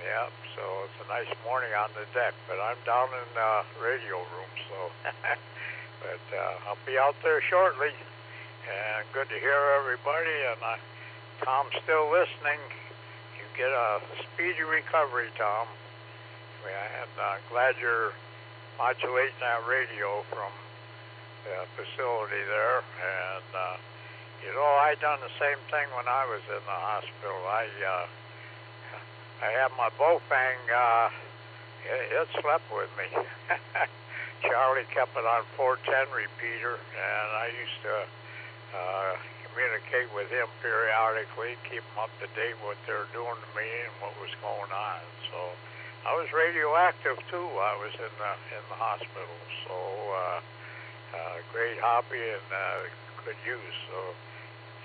yeah, so it's a nice morning on the deck. But I'm down in the radio room, so. But I'll be out there shortly. And good to hear everybody. And Tom's still listening. You get a speedy recovery, Tom. And glad you're modulating that radio from the facility there. And, you know, I done the same thing when I was in the hospital. I had my Bofang, it slept with me. Charlie kept it on 410 repeater, and I used to communicate with him periodically, keep him up to date what they're doing to me and what was going on. So I was radioactive too. I was in the hospital. So great hobby and good use. So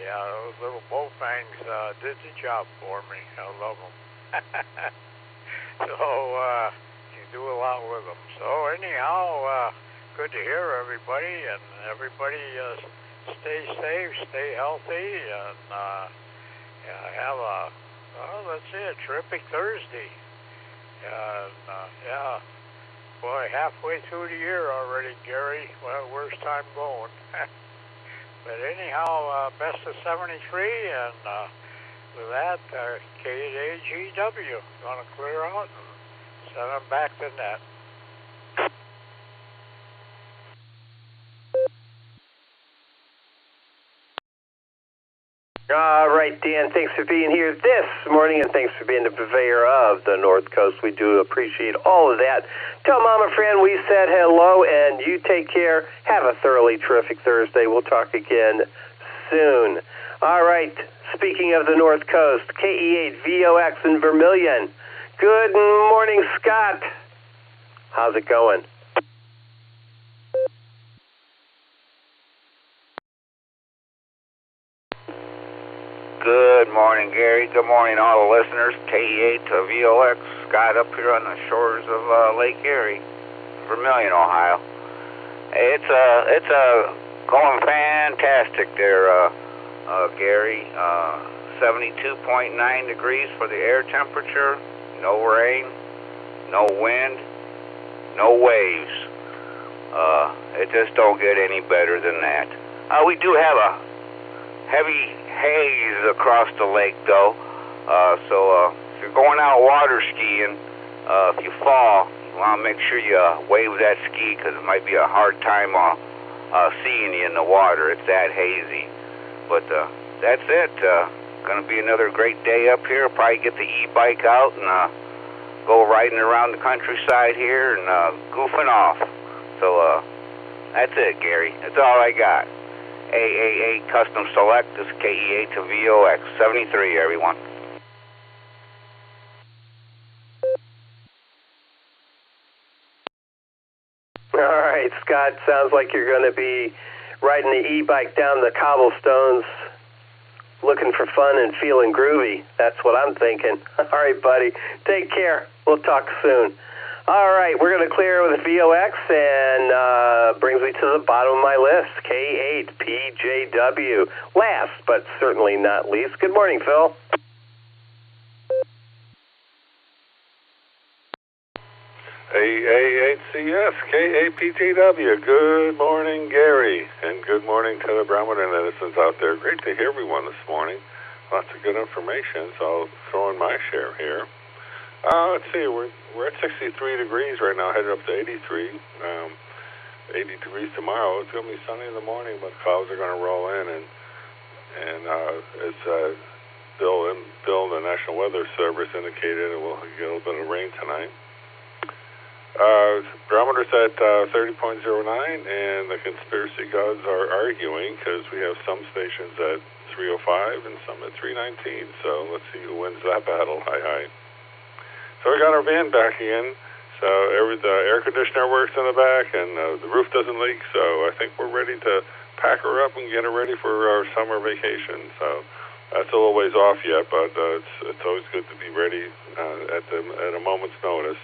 yeah, those little Bofangs did the job for me. I love them. So you do a lot with them. So anyhow, good to hear everybody, and everybody stay safe, stay healthy, and have a, let's say, a terrific Thursday. And yeah, boy, halfway through the year already, Gary. Well, worst time going. But anyhow, best of 73, and with that, K8AGW gonna clear out and send them back to net. All right, Dan, thanks for being here this morning, and thanks for being the purveyor of the North Coast. We do appreciate all of that. Tell Mama Fran we said hello, and you take care. Have a thoroughly terrific Thursday. We'll talk again soon. All right, speaking of the North Coast, KE8VOX in Vermilion. Good morning, Scott. How's it going? Good morning, Gary. Good morning, all the listeners. KE8 to VOX. Scott up here on the shores of Lake Erie, Vermilion, Ohio. It's going fantastic there, Gary. 72.9 degrees for the air temperature. No rain, no wind, no waves. It just don't get any better than that. We do have a heavy haze across the lake, though. So if you're going out water skiing, if you fall, you want to make sure you wave that ski, because it might be a hard time seeing you in the water. It's that hazy. But that's it. Going to be another great day up here. Probably get the e-bike out and go riding around the countryside here and goofing off. So that's it, Gary. That's all I got. AAA Custom Select. This is KE8 to VOX 73, everyone. All right, Scott, sounds like you're going to be riding the e-bike down the cobblestones, looking for fun and feeling groovy. That's what I'm thinking. All right, buddy. Take care. We'll talk soon. All right, we're going to clear with VOX, and brings me to the bottom of my list, K8 PJW. Last, but certainly not least. Good morning, Phil. AAHCS, KAPTW. Good morning, Gary, and good morning to the Barometer netizens out there. Great to hear everyone this morning. Lots of good information, so I'll throw in my share here. Let's see, we're at 63 degrees right now, headed up to 83. 80 degrees tomorrow. It's going to be sunny in the morning, but clouds are going to roll in, and as Bill, the National Weather Service, indicated, we'll get a little bit of rain tonight. Barometer's at 30.09, and the conspiracy gods are arguing, because we have some stations at 305 and some at 319, so let's see who wins that battle. Hi. So we got our van back in, so the air conditioner works in the back, and the roof doesn't leak, so I think we're ready to pack her up and get her ready for our summer vacation. So that's a little ways off yet, but it's always good to be ready at a moment's notice.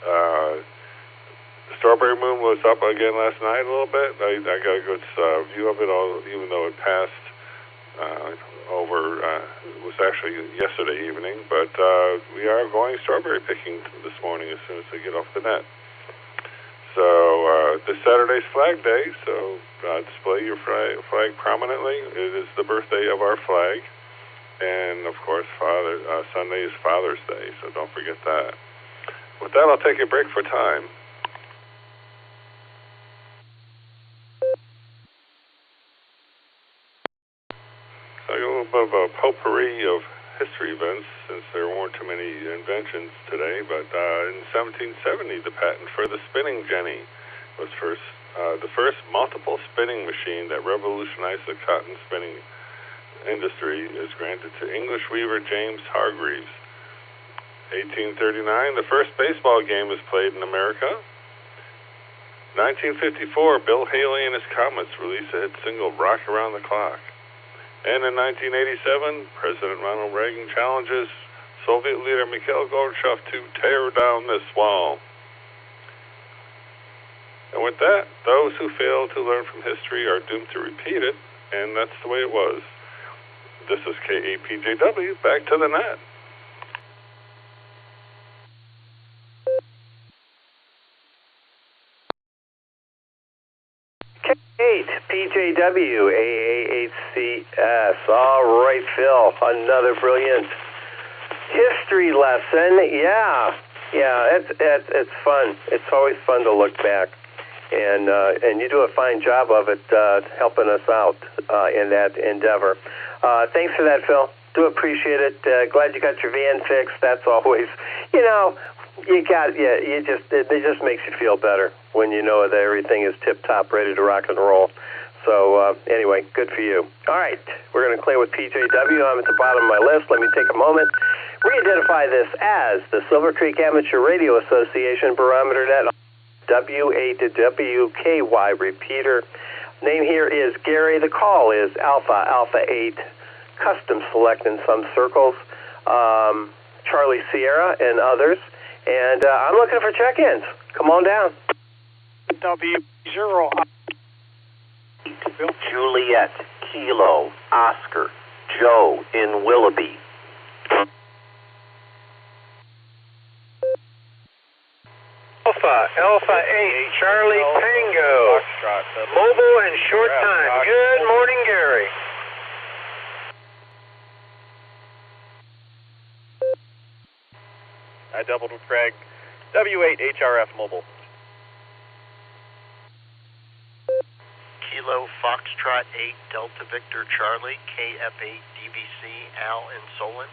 The strawberry moon was up again last night a little bit. I got a good view of it, even though it passed it was actually yesterday evening. But we are going strawberry picking this morning as soon as we get off the net. So this Saturday's Flag Day, so display your flag prominently. It is the birthday of our flag. And, of course, Sunday is Father's Day, so don't forget that. With that, I'll take a break for time. So I got a little bit of a potpourri of history events, since there weren't too many inventions today. But in 1770, the patent for the spinning jenny was the first multiple spinning machine that revolutionized the cotton spinning industry is granted to English weaver James Hargreaves. 1839, the first baseball game was played in America. 1954, Bill Haley and his Comets released a hit single, Rock Around the Clock. And in 1987, President Ronald Reagan challenges Soviet leader Mikhail Gorbachev to tear down this wall. And with that, those who fail to learn from history are doomed to repeat it, and that's the way it was. This is KAPJW, back to the net. K8 PJW AAHCS. All right, Phil. Another brilliant history lesson. Yeah. It's fun. It's always fun to look back, and you do a fine job of it, helping us out in that endeavor. Thanks for that, Phil. Do appreciate it. Glad you got your van fixed. That's always, it just makes you feel better when you know that everything is tip-top, ready to rock and roll. So, anyway, good for you. All right, we're going to clear with PJW. I'm at the bottom of my list. Let me take a moment. Re-identify this as the Silvercreek Amateur Radio Association Barometer Net W8 to WKY repeater. Name here is Gary. The call is Alpha 8 Custom Select in some circles, Charlie Sierra and others. And I'm looking for check-ins. Come on down. W0 Juliet, Kilo, Oscar, Joe in Willoughby. Alpha 8, Charlie Tango. Mobile and short time. Good morning, Gary. I doubled with Craig. W8 HRF Mobile. Kilo Foxtrot 8 Delta Victor Charlie KF8 DVC Al in Solon.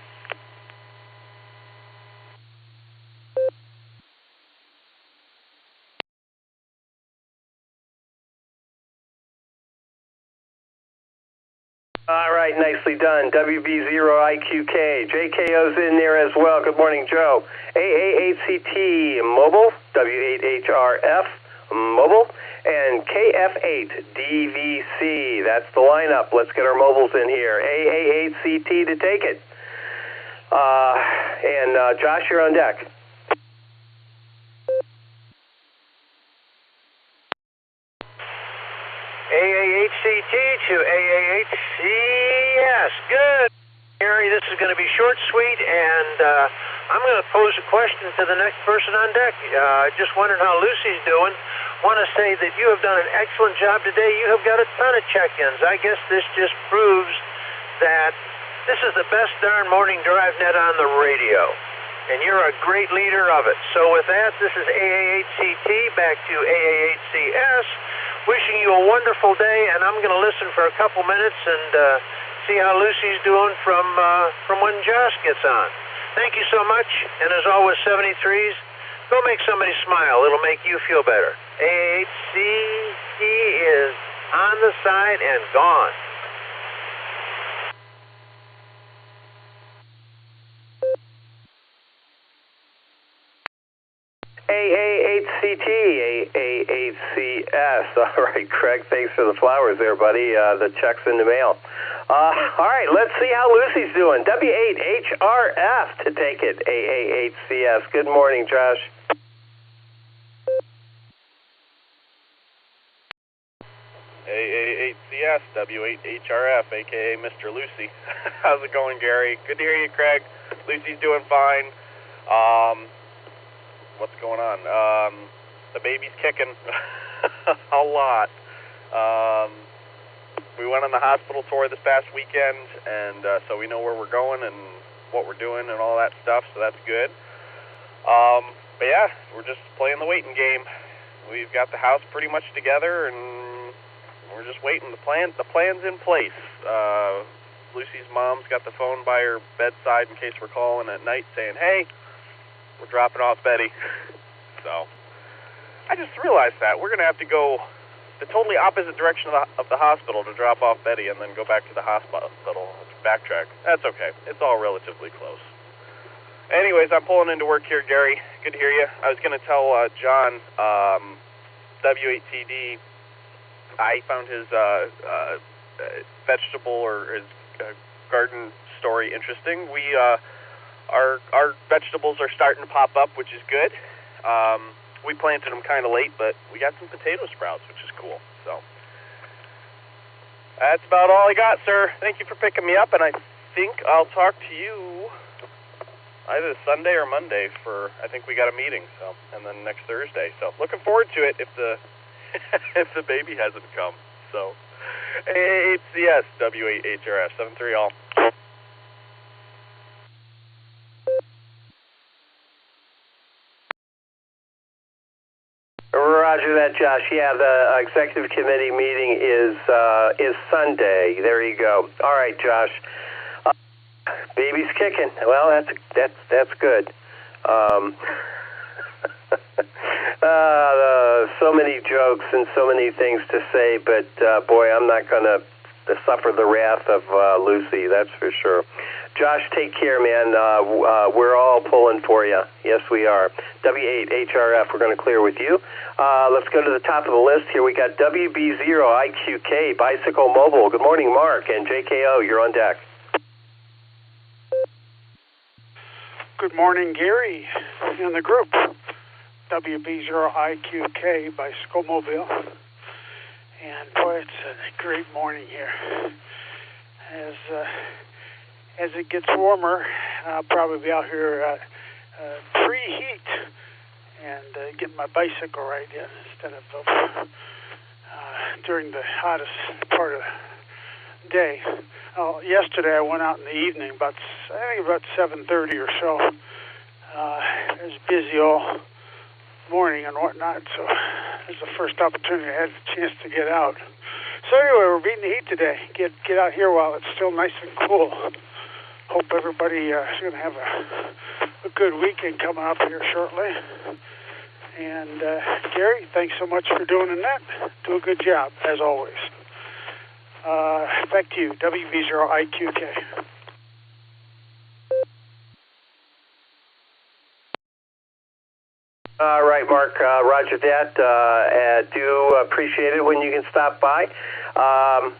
All right, nicely done. WB0IQK. JKO's in there as well. Good morning, Joe. AA8CT Mobile, W8HRF Mobile, and KF8DVC. That's the lineup. Let's get our mobiles in here. AA8CT to take it. And Josh, you're on deck. AAHCT to AAHCS. Good. Gary, this is going to be short, sweet, and I'm going to pose a question to the next person on deck. Just wondering how Lucy's doing. Want to say that you have done an excellent job today. You have got a ton of check-ins. I guess this just proves that this is the best darn morning drive net on the radio, and you're a great leader of it. So with that, this is AAHCT back to AAHCS. Wishing you a wonderful day, and I'm going to listen for a couple minutes and see how Lucy's doing from when Josh gets on. Thank you so much, and as always, 73s, go make somebody smile. It'll make you feel better. AHCT is on the side and gone. AAHCT, AAHCS. All right, Craig, thanks for the flowers there, buddy. The check's in the mail. All right, let's see how Lucy's doing. W8HRF to take it, AAHCS. Good morning, Josh. AAHCS, W8HRF, a.k.a. Mr. Lucy. How's it going, Gary? Good to hear you, Craig. Lucy's doing fine. What's going on? The baby's kicking a lot. We went on the hospital tour this past weekend, and so we know where we're going and what we're doing and all that stuff, so that's good. But yeah, we're just playing the waiting game. We've got the house pretty much together, and we're just waiting. The plan's in place. Lucy's mom's got the phone by her bedside in case we're calling at night saying, hey, we're dropping off Betty. So I just realized that we're going to have to go the totally opposite direction of the hospital to drop off Betty and then go back to the hospital. Backtrack. That's okay. It's all relatively close. Anyways, I'm pulling into work here, Gary. Good to hear you. I was going to tell John, W8TD, I found his vegetable or his garden story interesting. Our vegetables are starting to pop up, which is good. We planted them kind of late, but we got some potato sprouts, which is cool. So that's about all I got, sir. Thank you for picking me up, and I think I'll talk to you either Sunday or Monday for, I think we got a meeting, so, and then next Thursday. So looking forward to it if the if the baby hasn't come. So AHCS, W8HRF, 73 all. Roger that, Josh. Yeah, the executive committee meeting is Sunday. There you go. All right, Josh. Baby's kicking. Well, that's good. So many jokes and so many things to say, but boy, I'm not going to suffer the wrath of Lucy. That's for sure. Josh, take care, man. We're all pulling for you. Yes, we are. W8HRF, we're going to clear with you. Let's go to the top of the list here. We got WB0IQK, Bicycle Mobile. Good morning, Mark. And JKO, you're on deck. Good morning, Gary, and the group. WB0IQK by Scomobile. And boy, it's a great morning here. As it gets warmer, I'll probably be out here pre-heat and get my bicycle right in instead of during the hottest part of the day. Yesterday I went out in the evening, about 7:30 or so. It was busy all morning and whatnot, so it was the first opportunity I had a chance to get out. So anyway, we're beating the heat today. Get out here while it's still nice and cool. Hope everybody is going to have a good weekend coming up here shortly. And Gary, thanks so much for doing the net. Do a good job, as always. Back to you, WB0IQK. All right, Mark, roger that. Do appreciate it when you can stop by. I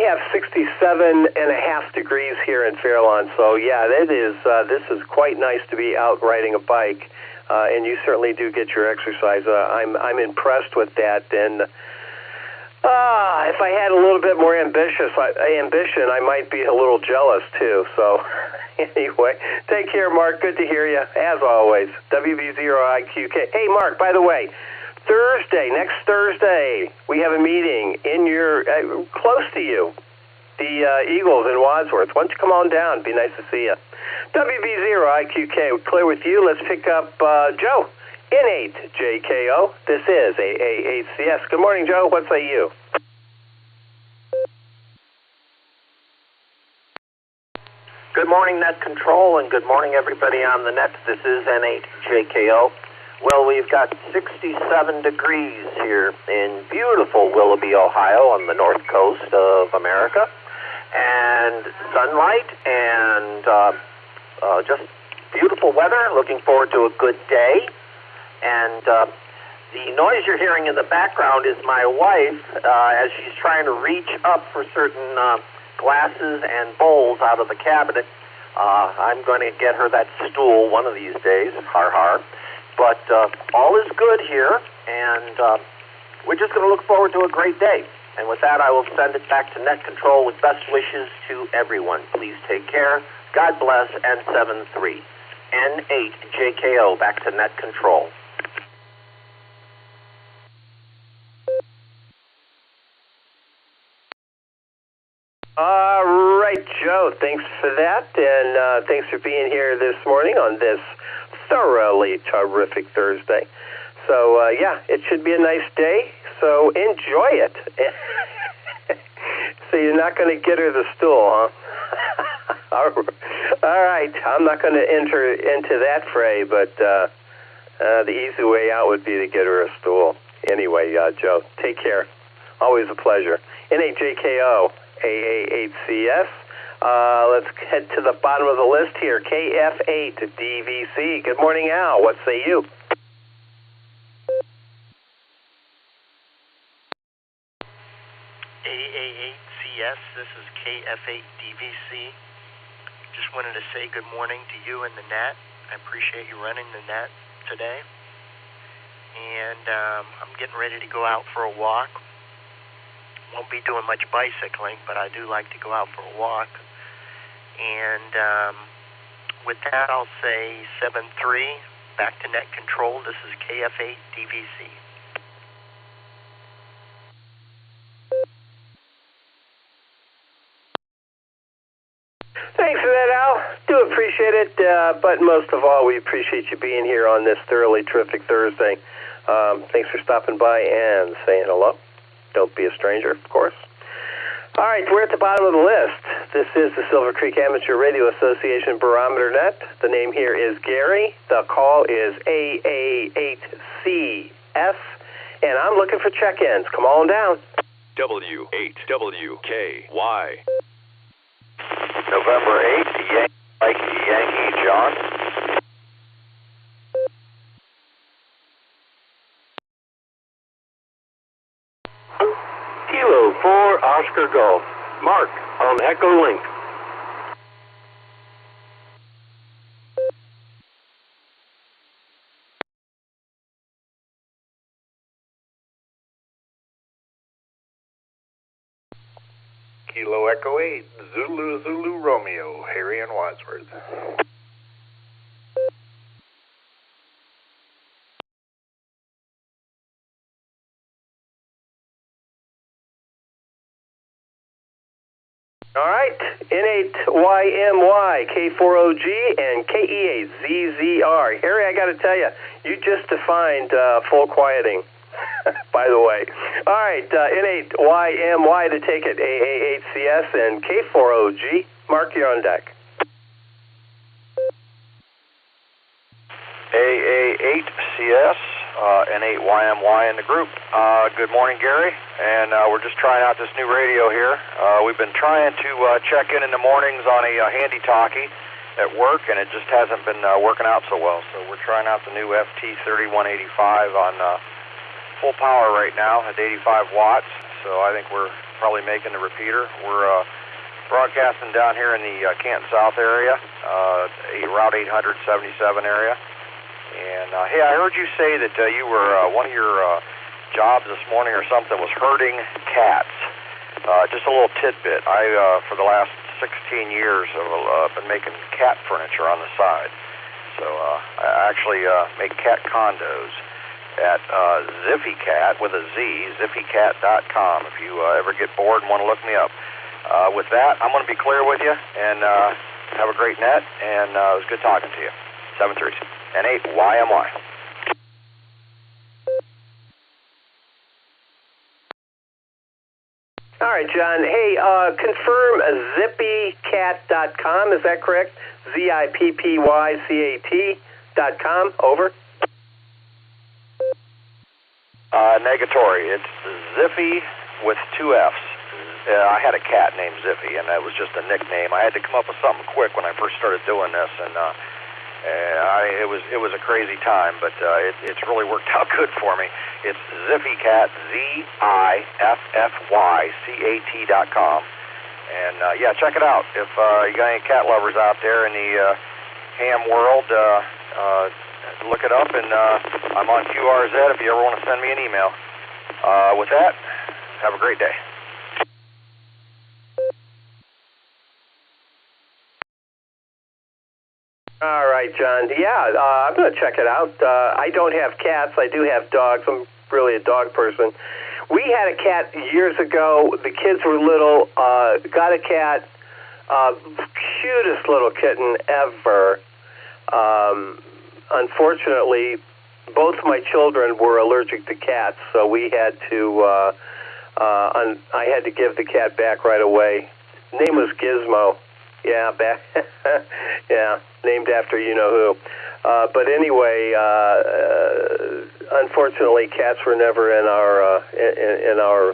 have 67.5 degrees here in Fairlawn, so yeah, this is quite nice to be out riding a bike, and you certainly do get your exercise. I'm impressed with that, and if I had a little bit more ambition, I might be a little jealous too. So anyway, take care, Mark. Good to hear you, as always. WB0IQK. Hey, Mark, by the way, next Thursday, we have a meeting in your, close to you, the Eagles in Wadsworth. Why don't you come on down? It'd be nice to see you. WB0IQK, we're clear with you. Let's pick up Joe. N8JKO. This is AAHCS. Good morning, Joe. What say you? Good morning, Net Control, and good morning, everybody on the net. This is N8JKO. Well, we've got 67 degrees here in beautiful Willoughby, Ohio, on the north coast of America, and sunlight and just beautiful weather. Looking forward to a good day. And the noise you're hearing in the background is my wife as she's trying to reach up for certain glasses and bowls out of the cabinet. I'm going to get her that stool one of these days, har har. But all is good here, and we're just going to look forward to a great day. And with that, I will send it back to Net Control with best wishes to everyone. Please take care. God bless, and 7-3. N8JKO, back to Net Control. All right, Joe, thanks for that, and thanks for being here this morning on this thoroughly terrific Thursday. So, yeah, it should be a nice day, so enjoy it. So you're not going to get her the stool, huh? All right, I'm not going to enter into that fray, but the easy way out would be to get her a stool. Anyway, Joe, take care. Always a pleasure. N8JKO. AAHCS. Let's head to the bottom of the list here. KF8DVC. Good morning, Al. What say you? AAHCS. This is KF8DVC. Just wanted to say good morning to you and the net. I appreciate you running the net today. And I'm getting ready to go out for a walk. Won't be doing much bicycling, but I do like to go out for a walk. And with that, I'll say 7-3, back to Net Control. This is KF8DVC. Thanks for that, Al. Do appreciate it, but most of all, we appreciate you being here on this thoroughly terrific Thursday. Thanks for stopping by and saying hello. Don't be a stranger, of course. All right, we're at the bottom of the list. This is the Silvercreek Amateur Radio Association Barometer Net. The name here is Gary. The call is AA8CS, and I'm looking for check-ins. Come on down. W8WKY. November 8th, Yankee John. Kilo 4 Oscar Golf. Mark on Echolink. Kilo Echo 8, Zulu Zulu Romeo, Harry and Wadsworth. All right, N8YMY, K4OG, and KE8ZZR. Harry, I got to tell you, you just defined full quieting, by the way. All right, N8YMY to take it, AA8CS, and K4OG. Mark, you're on deck. AA8CS, N8YMY in the group. Good morning, Gary, and we're just trying out this new radio here. We've been trying to check in the mornings on a handy talkie at work, and it just hasn't been working out so well. So we're trying out the new FT3185 on full power right now at 85 watts. So I think we're probably making the repeater. We're broadcasting down here in the Canton South area, Route 877 area. And, hey, I heard you say that you were, one of your jobs this morning or something was herding cats. Just a little tidbit. For the last 16 years, I've been making cat furniture on the side. So I actually make cat condos at Ziffy Cat with a Z, ziffycat.com, if you ever get bored and want to look me up. With that, I'm going to be clear with you, and have a great net, and it was good talking to you. 7-3. N8YMY. All right, John. Hey, confirm zippycat.com. Is that correct? ZIPPYCAT.com. Over. Negatory. It's Ziffy with 2 F's. I had a cat named Ziffy, and that was just a nickname. I had to come up with something quick when I first started doing this, and it was a crazy time, but it's really worked out good for me. It's ZiffyCat, ZIFFYCAT.com, and yeah, check it out. If you got any cat lovers out there in the ham world, look it up, and I'm on QRZ if you ever want to send me an email. With that, have a great day. All right, John. Yeah, I'm going to check it out. I don't have cats. I do have dogs. I'm really a dog person. We had a cat years ago. The kids were little. Got a cat. Cutest little kitten ever. Unfortunately, both my children were allergic to cats, so we had to. I had to give the cat back right away. Name was Gizmo. Yeah, back. Yeah, named after you know who. But anyway, unfortunately, cats were never in our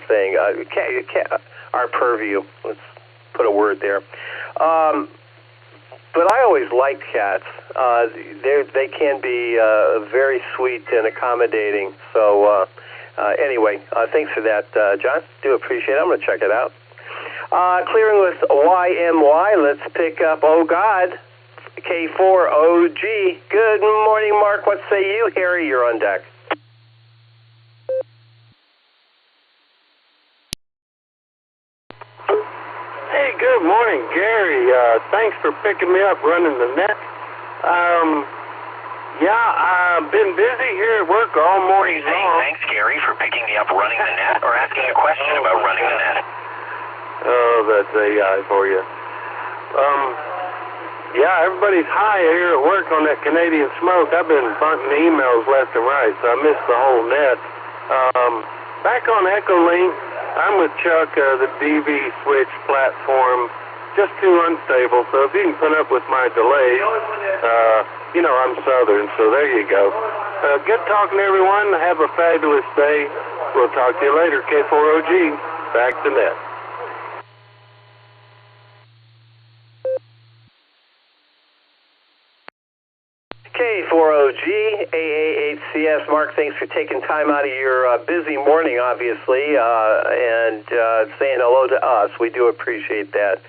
thing. Our purview. Let's put a word there. But I always liked cats. They can be very sweet and accommodating. So anyway, thanks for that, John. Do appreciate it. I'm going to check it out. Clearing with YMY, let's pick up, oh God, K4OG. Good morning, Mark. What say you? Harry, you're on deck. Hey, good morning, Gary. Thanks for picking me up running the net. Yeah, I've been busy here at work all morning long. Thanks, Gary, for picking me up running the net or asking a question about running the net. Oh, that's AI for you. Yeah, everybody's high here at work on that Canadian smoke. I've been bunting emails left and right, so I missed the whole net. Back on Echolink, I'm with Chuck, the DV switch platform, just too unstable, so if you can put up with my delays, you know I'm Southern, so there you go. Good talking to everyone. Have a fabulous day. We'll talk to you later. K4OG, back to net. K4OG, AA8CS. Mark, thanks for taking time out of your busy morning, obviously, and saying hello to us. We do appreciate that.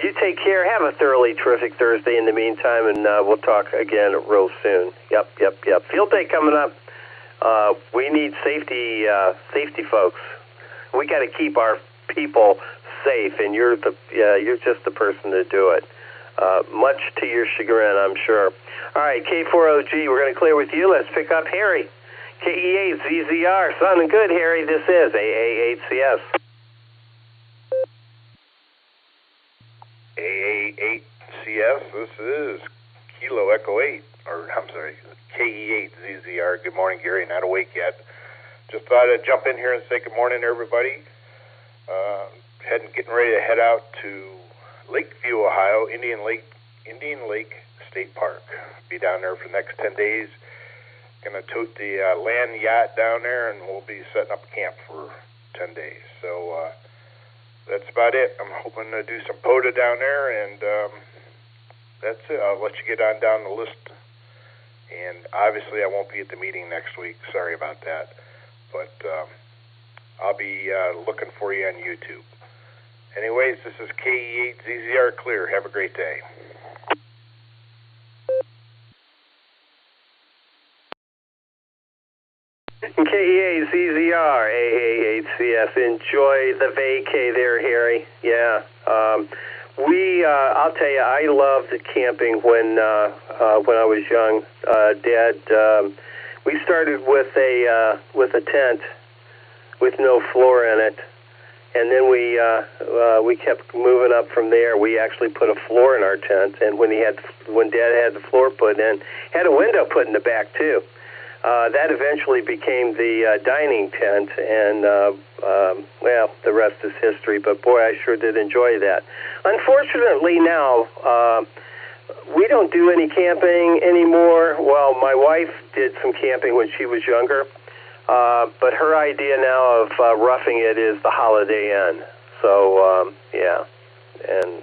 You take care. Have a thoroughly terrific Thursday in the meantime, and we'll talk again real soon. Yep. Field day coming up. We need safety folks. We got to keep our people safe, and you're just the person to do it. Much to your chagrin, I'm sure. All right, K4OG, we're going to clear with you. Let's pick up Harry. KE8ZZR, sounding good, Harry. This is AA8CS. AA8CS, this is Kilo Echo 8, or I'm sorry, KE8ZZR. Good morning, Gary. Not awake yet. Just thought I'd jump in here and say good morning to everybody. Getting ready to head out to Lakeview, Ohio, Indian Lake State Park. Be down there for the next 10 days. Gonna tote the land yacht down there, and we'll be setting up camp for 10 days. So that's about it. I'm hoping to do some POTA down there, and that's it. I'll let you get on down the list. And obviously I won't be at the meeting next week. Sorry about that. But I'll be looking for you on YouTube. Anyways, this is KE8ZZR Clear. Have a great day. KE8ZZR, AA8CS. Enjoy the vacay there, Harry. Yeah. I'll tell you, I loved camping when I was young. Dad, we started with a tent with no floor in it, and then we kept moving up from there. We actually put a floor in our tent, and when Dad had the floor put in, had a window put in the back too. That eventually became the dining tent, and well, the rest is history. But boy, I sure did enjoy that. Unfortunately, now we don't do any camping anymore. Well, my wife did some camping when she was younger, but her idea now of roughing it is the Holiday Inn. So yeah, and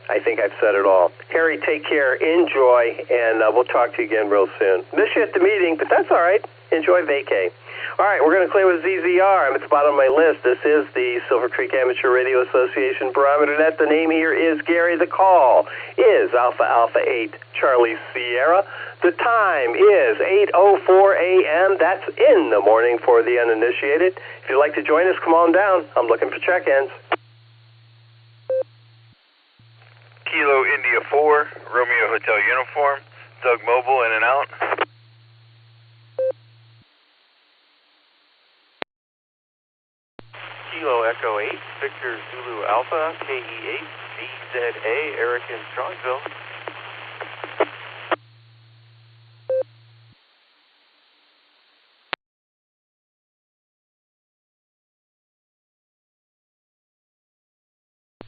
I think I've said it all. Harry, take care, enjoy, and we'll talk to you again real soon. Miss you at the meeting, but that's all right. Enjoy vacay. All right, we're going to clear with ZZR. I'm at the bottom of my list. This is the Silvercreek Amateur Radio Association Barometer Net. The name here is Gary. The call is Alpha Alpha 8 Charlie Sierra. The time is 8:04 a.m. That's in the morning for the uninitiated. If you'd like to join us, come on down. I'm looking for check-ins. Kilo India 4, Romeo Hotel Uniform, Doug Mobile in and out. Kilo Echo 8, Victor Zulu Alpha, KE8, VZA, Eric in Strongsville.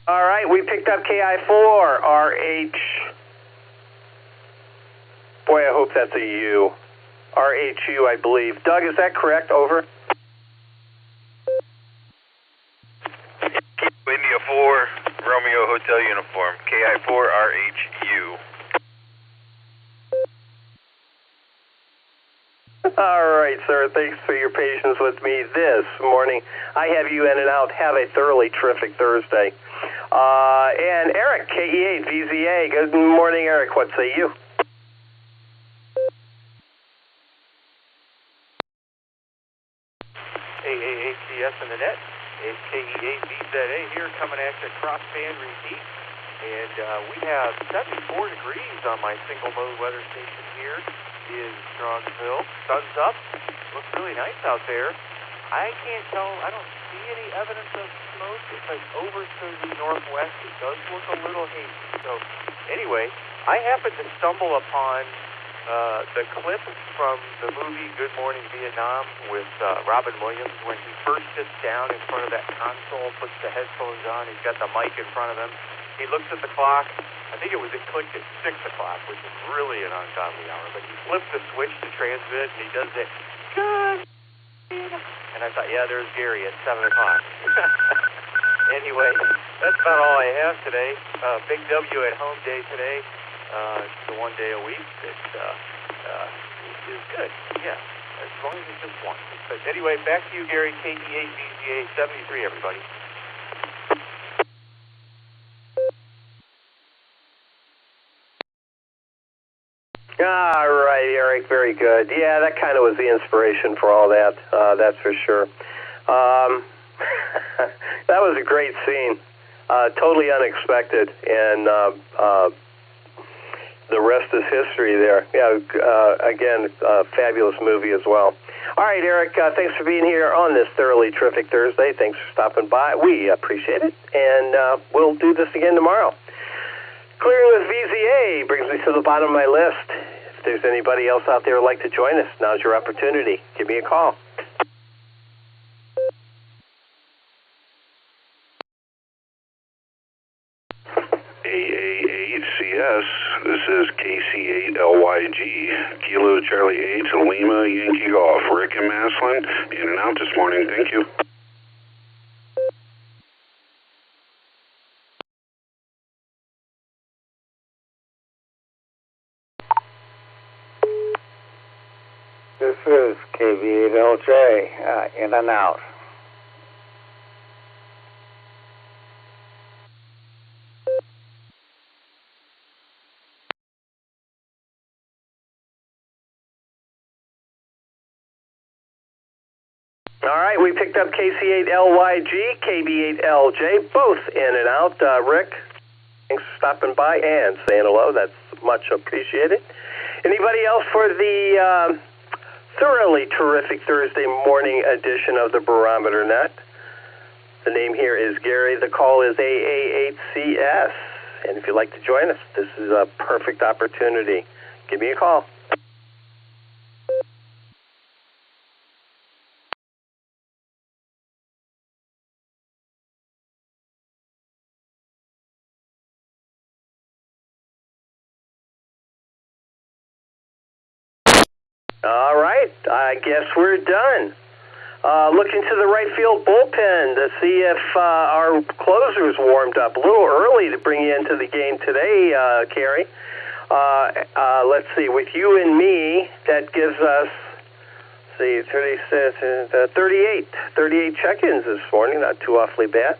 All right, we picked up KI4, RH. Boy, I hope that's a U. RHU, I believe. Doug, is that correct? Over. India 4, Romeo Hotel Uniform, KI4 RHU. All right, sir. Thanks for your patience with me this morning. I have you in and out. Have a thoroughly terrific Thursday. And Eric, KE8, VZA. Good morning, Eric. What say you? AAACS in the net. It's KE8, VZA here coming at you crossband repeat. And we have 74 degrees on my single mode weather station here in Strongsville. Sun's up. Looks really nice out there. I can't tell. I don't see any evidence of smoke. It's like over to the northwest. It does look a little hazy. So anyway, I happened to stumble upon the clip from the movie Good Morning Vietnam with Robin Williams when he first sits down in front of that console, puts the headphones on, he's got the mic in front of him. He looks at the clock. I think it clicked at 6 o'clock, which is really an ungodly hour. But he flips the switch to transmit, and he does that, good. And I thought, yeah, there's Gary at 7 o'clock. Anyway, that's about all I have today. Big W at home day today. It's the 1 day a week that is good. Yeah, as long as it's just one. But anyway, back to you, Gary. KE8 VZA 73, everybody. All right, Eric, very good. Yeah, that kind of was the inspiration for all that, that's for sure. That was a great scene. Totally unexpected, and the rest is history there. Yeah, again, fabulous movie as well. All right, Eric, thanks for being here on this thoroughly terrific Thursday. Thanks for stopping by. We appreciate it, and we'll do this again tomorrow. Clearing with VZA brings me to the bottom of my list. If there's anybody else out there who'd like to join us, now's your opportunity. Give me a call. AA8CS, this is KC8LYG, Kilo Charlie 8, Lima, Yankee Golf, Rick and Maslin, in and out this morning, thank you. This is KV8LJ, in and out. All right, we picked up KC8LYG, KB8LJ, both in and out. Rick, thanks for stopping by and saying hello. That's much appreciated. Anybody else for the thoroughly terrific Thursday morning edition of the Barometer Net? The name here is Gary. The call is AA8CS. And if you'd like to join us, this is a perfect opportunity. Give me a call. All right, I guess we're done. Looking to the right field bullpen to see if our closer's warmed up. A little early to bring you into the game today, Carrie. Let's see, with you and me, that gives us, 38 check-ins this morning, not too awfully bad.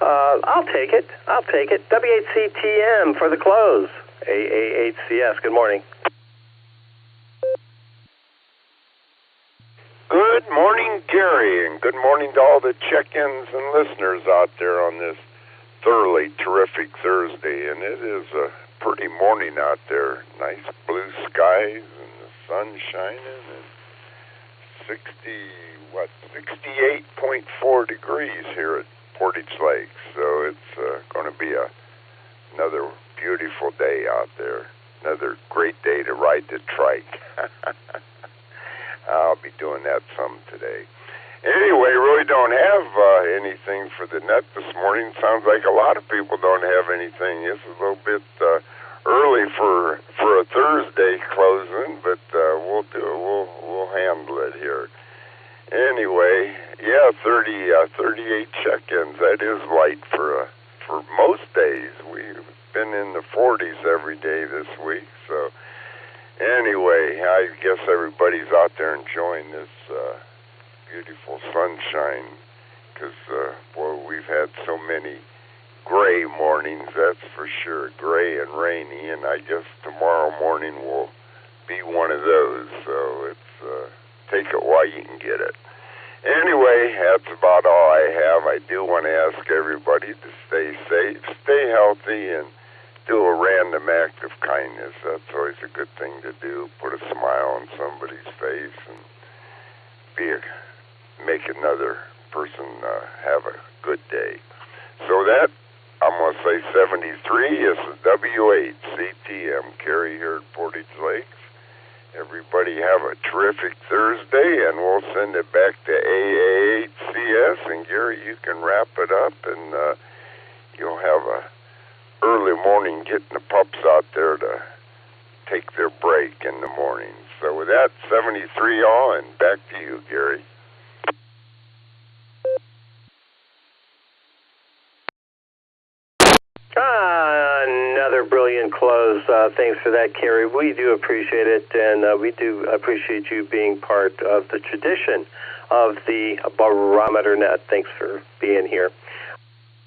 I'll take it. W8CTM for the close. AA8CS, good morning. Good morning, Gary, and good morning to all the check-ins and listeners out there on this thoroughly terrific Thursday. And it is a pretty morning out there. Nice blue skies and the sun shining and 68.4 degrees here at Portage Lake. So it's going to be another beautiful day out there. Another great day to ride the trike. I'll be doing that some today. Anyway, really don't have anything for the net this morning. Sounds like a lot of people don't have anything. It's a little bit early for a Thursday closing, but we'll handle it here. Anyway, yeah, 38 check-ins. That is light for most days. We've been in the 40s every day this week, so. Anyway, I guess everybody's out there enjoying this beautiful sunshine because, boy, we've had so many gray mornings, that's for sure, gray and rainy, and I guess tomorrow morning will be one of those, so it's take it while you can get it. Anyway, that's about all I have. I do want to ask everybody to stay safe, stay healthy, and do a random act of kindness. That's always a good thing to do. Put a smile on somebody's face and make another person have a good day. So that, I'm going to say 73 is the W8CTM Carrie here at Portage Lakes. Everybody have a terrific Thursday, and we'll send it back to AA8CS. And Gary, you can wrap it up, and you'll have a early morning getting the pups out there to take their break in the morning. So with that, 73 all, and back to you, Gary. Another brilliant close. Thanks for that, Carrie. We do appreciate it, and we do appreciate you being part of the tradition of the Barometer Net. Thanks for being here.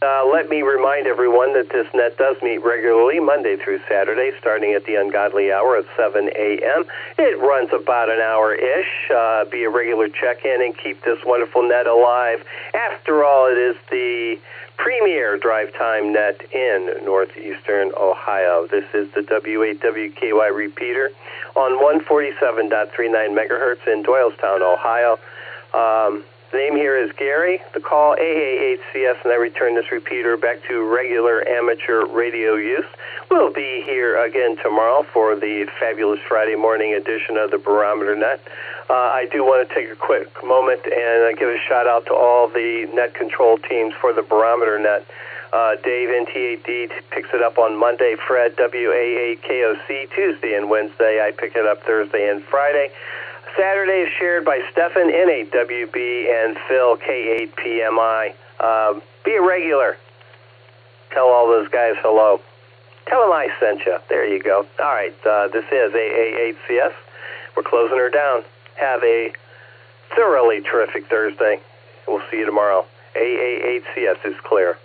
Let me remind everyone that this net does meet regularly Monday through Saturday, starting at the ungodly hour of 7 a.m. It runs about an hour-ish. Be a regular check-in and keep this wonderful net alive. After all, it is the premier drive time net in northeastern Ohio. This is the W8WKY repeater on 147.39 megahertz in Doylestown, Ohio. The name here is Gary. The call AA8CS, and I return this repeater back to regular amateur radio use. We'll be here again tomorrow for the fabulous Friday morning edition of the Barometer Net. I do want to take a quick moment and give a shout out to all the net control teams for the Barometer Net. Dave, NT8D, picks it up on Monday. Fred, WA8KOC, Tuesday and Wednesday. I pick it up Thursday and Friday. Saturday is shared by Stefan, N8WB, and Phil, K8PMI. Be a regular. Tell all those guys hello. Tell them I sent you. There you go. All right, this is AA8CS. We're closing her down. Have a thoroughly terrific Thursday. We'll see you tomorrow. AA8CS is clear.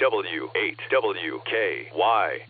W8WKY.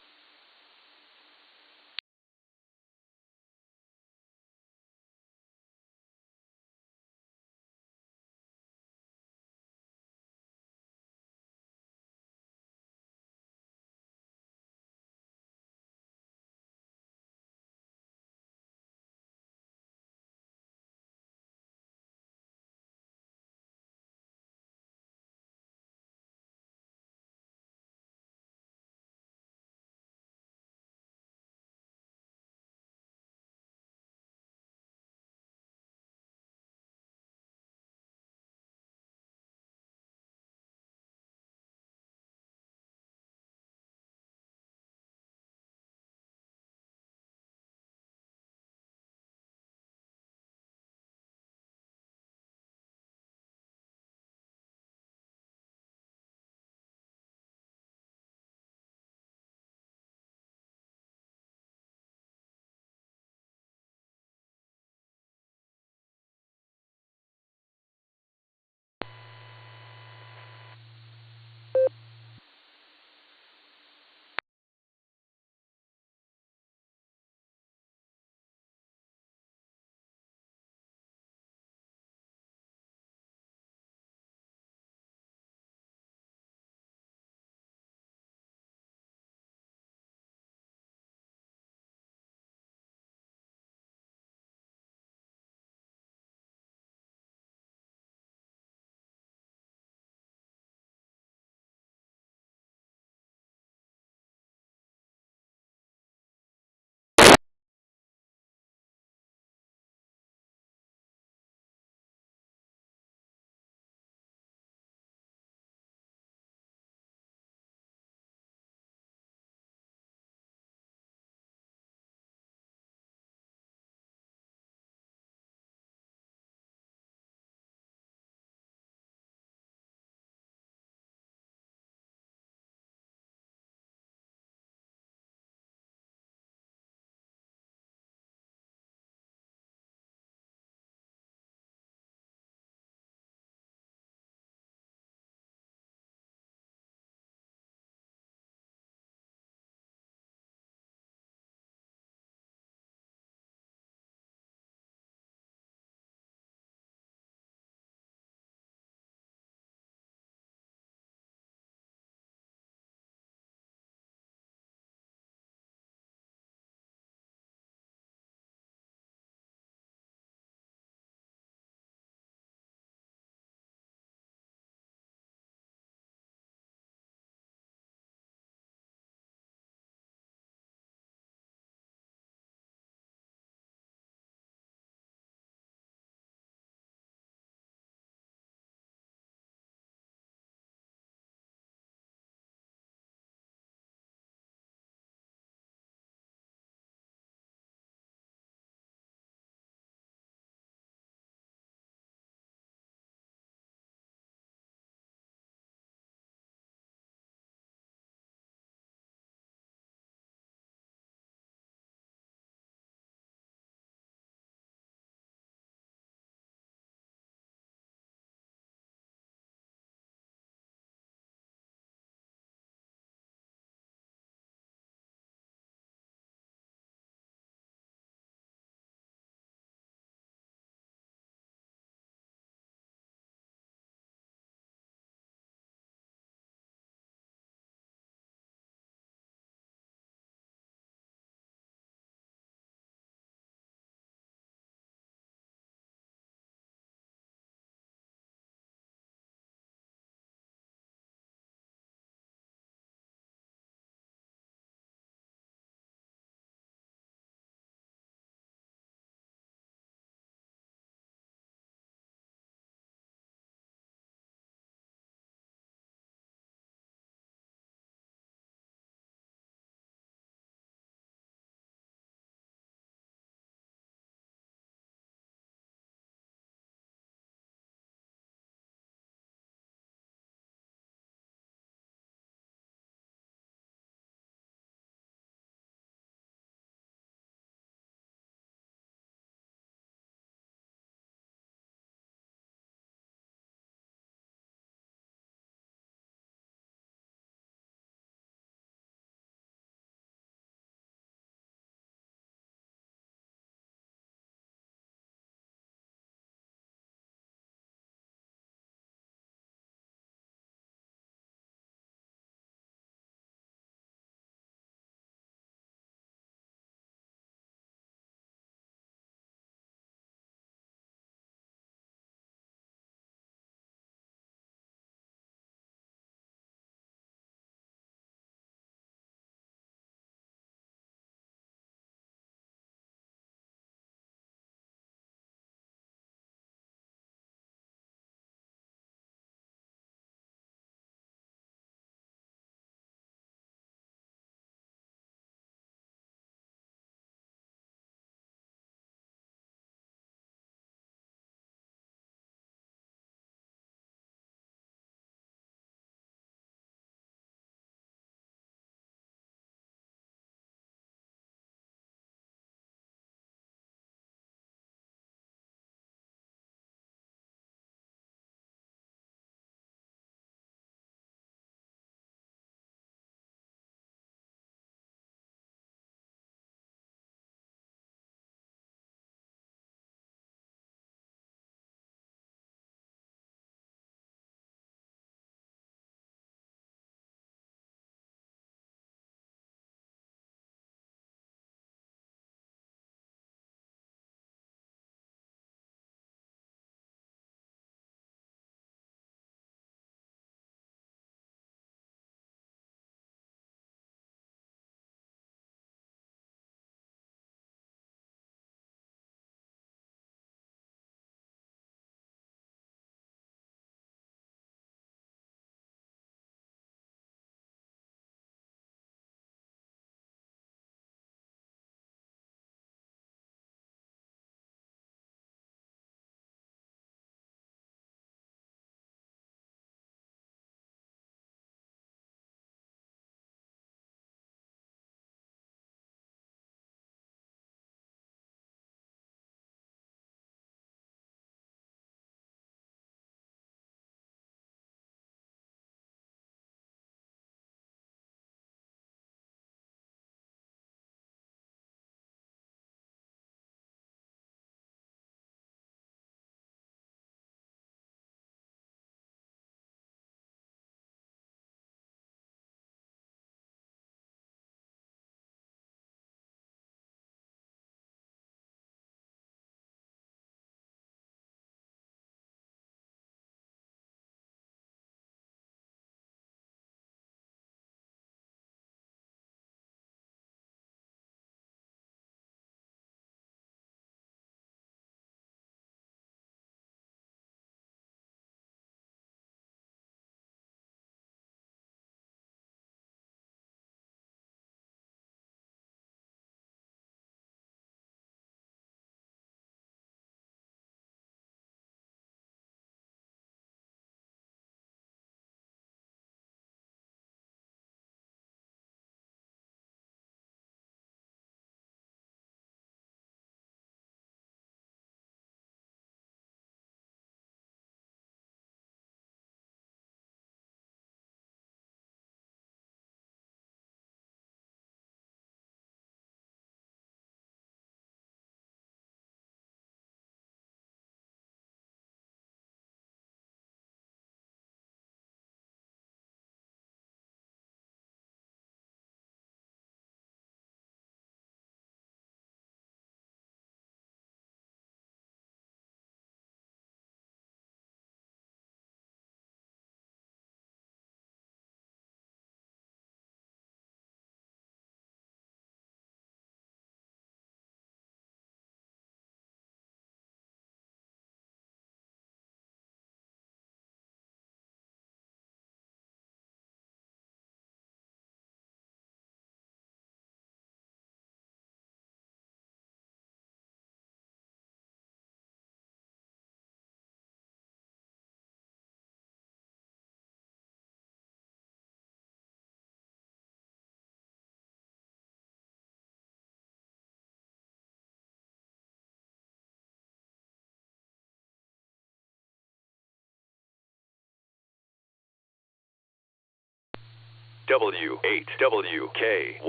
W8WKY.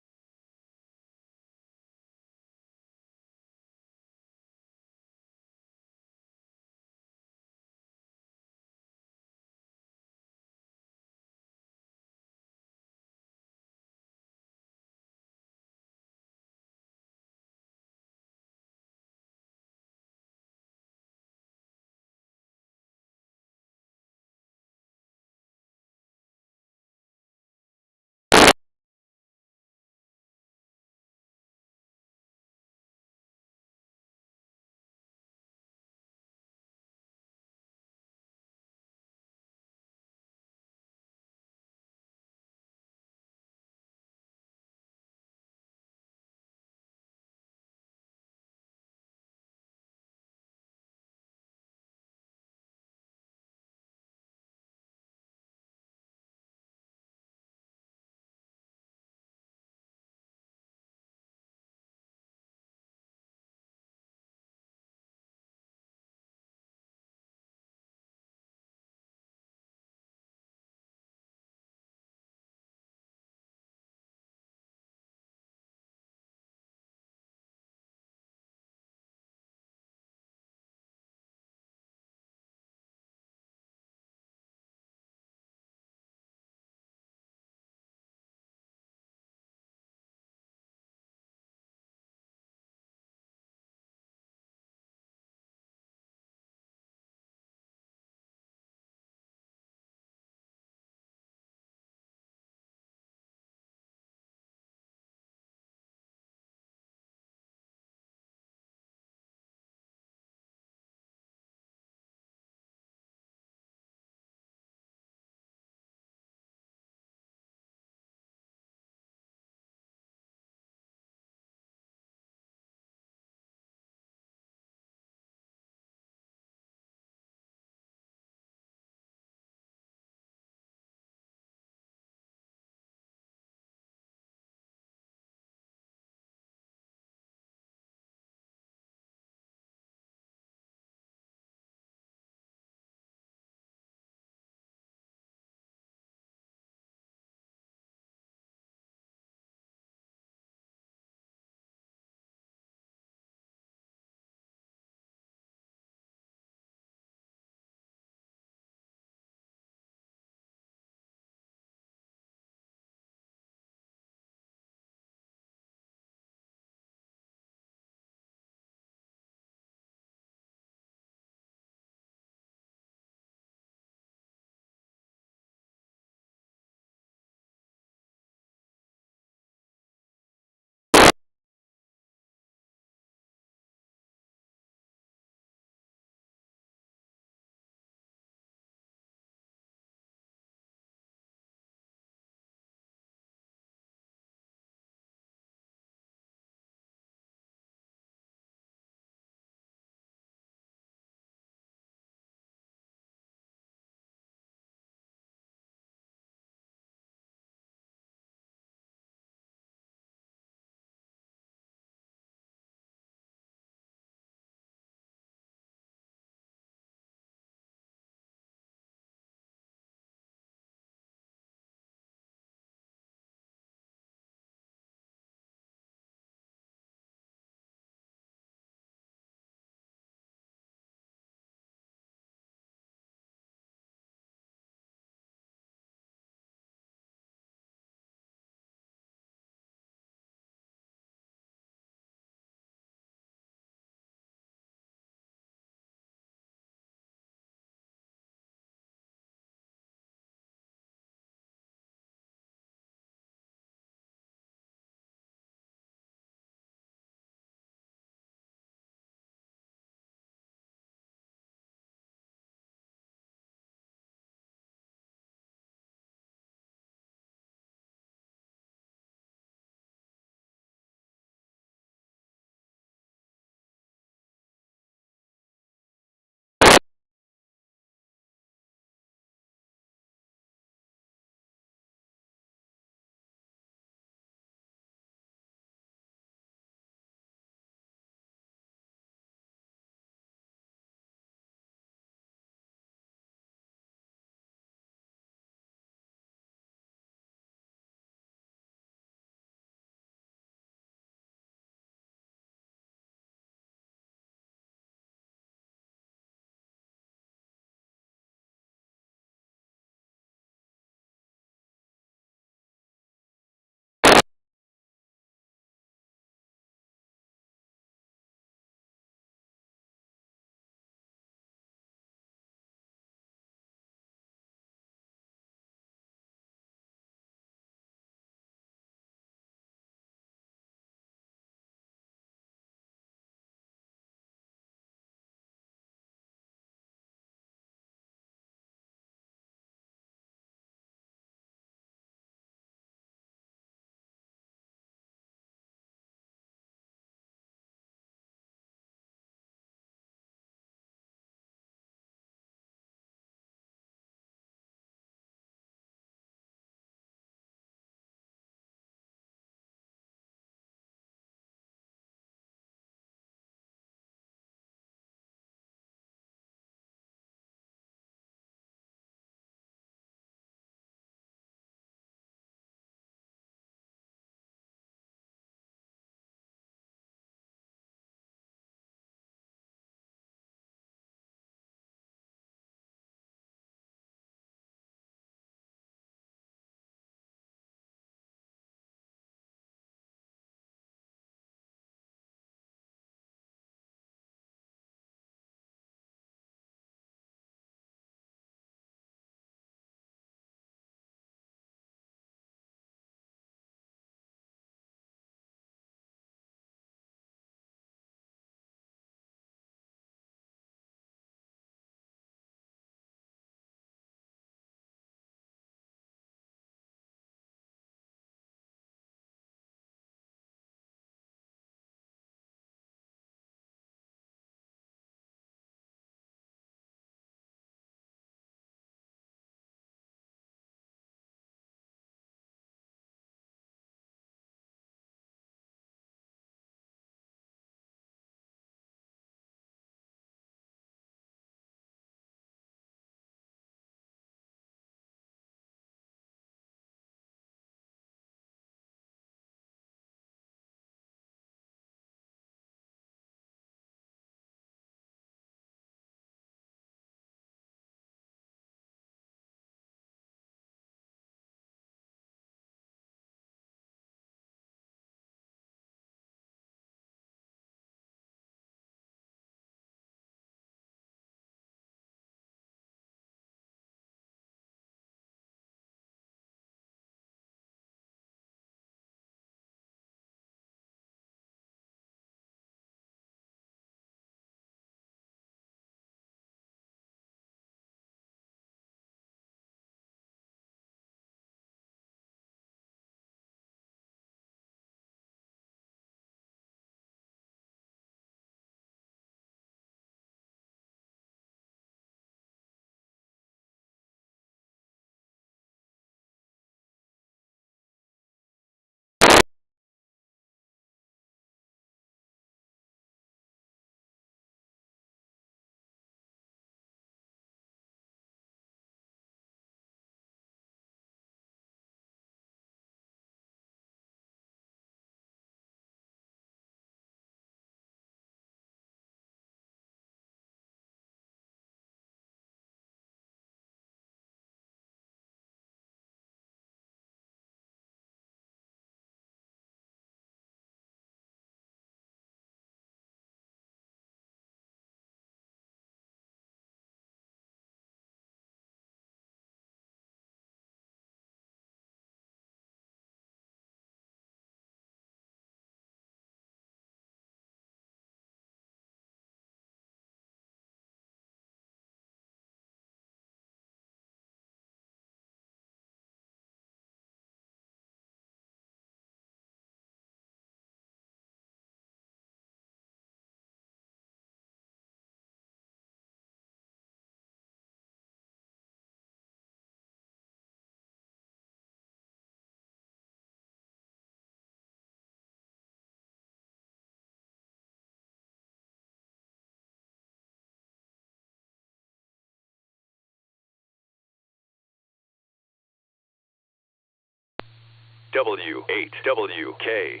W8WKY,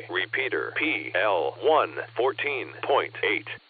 repeater PL1 14.8.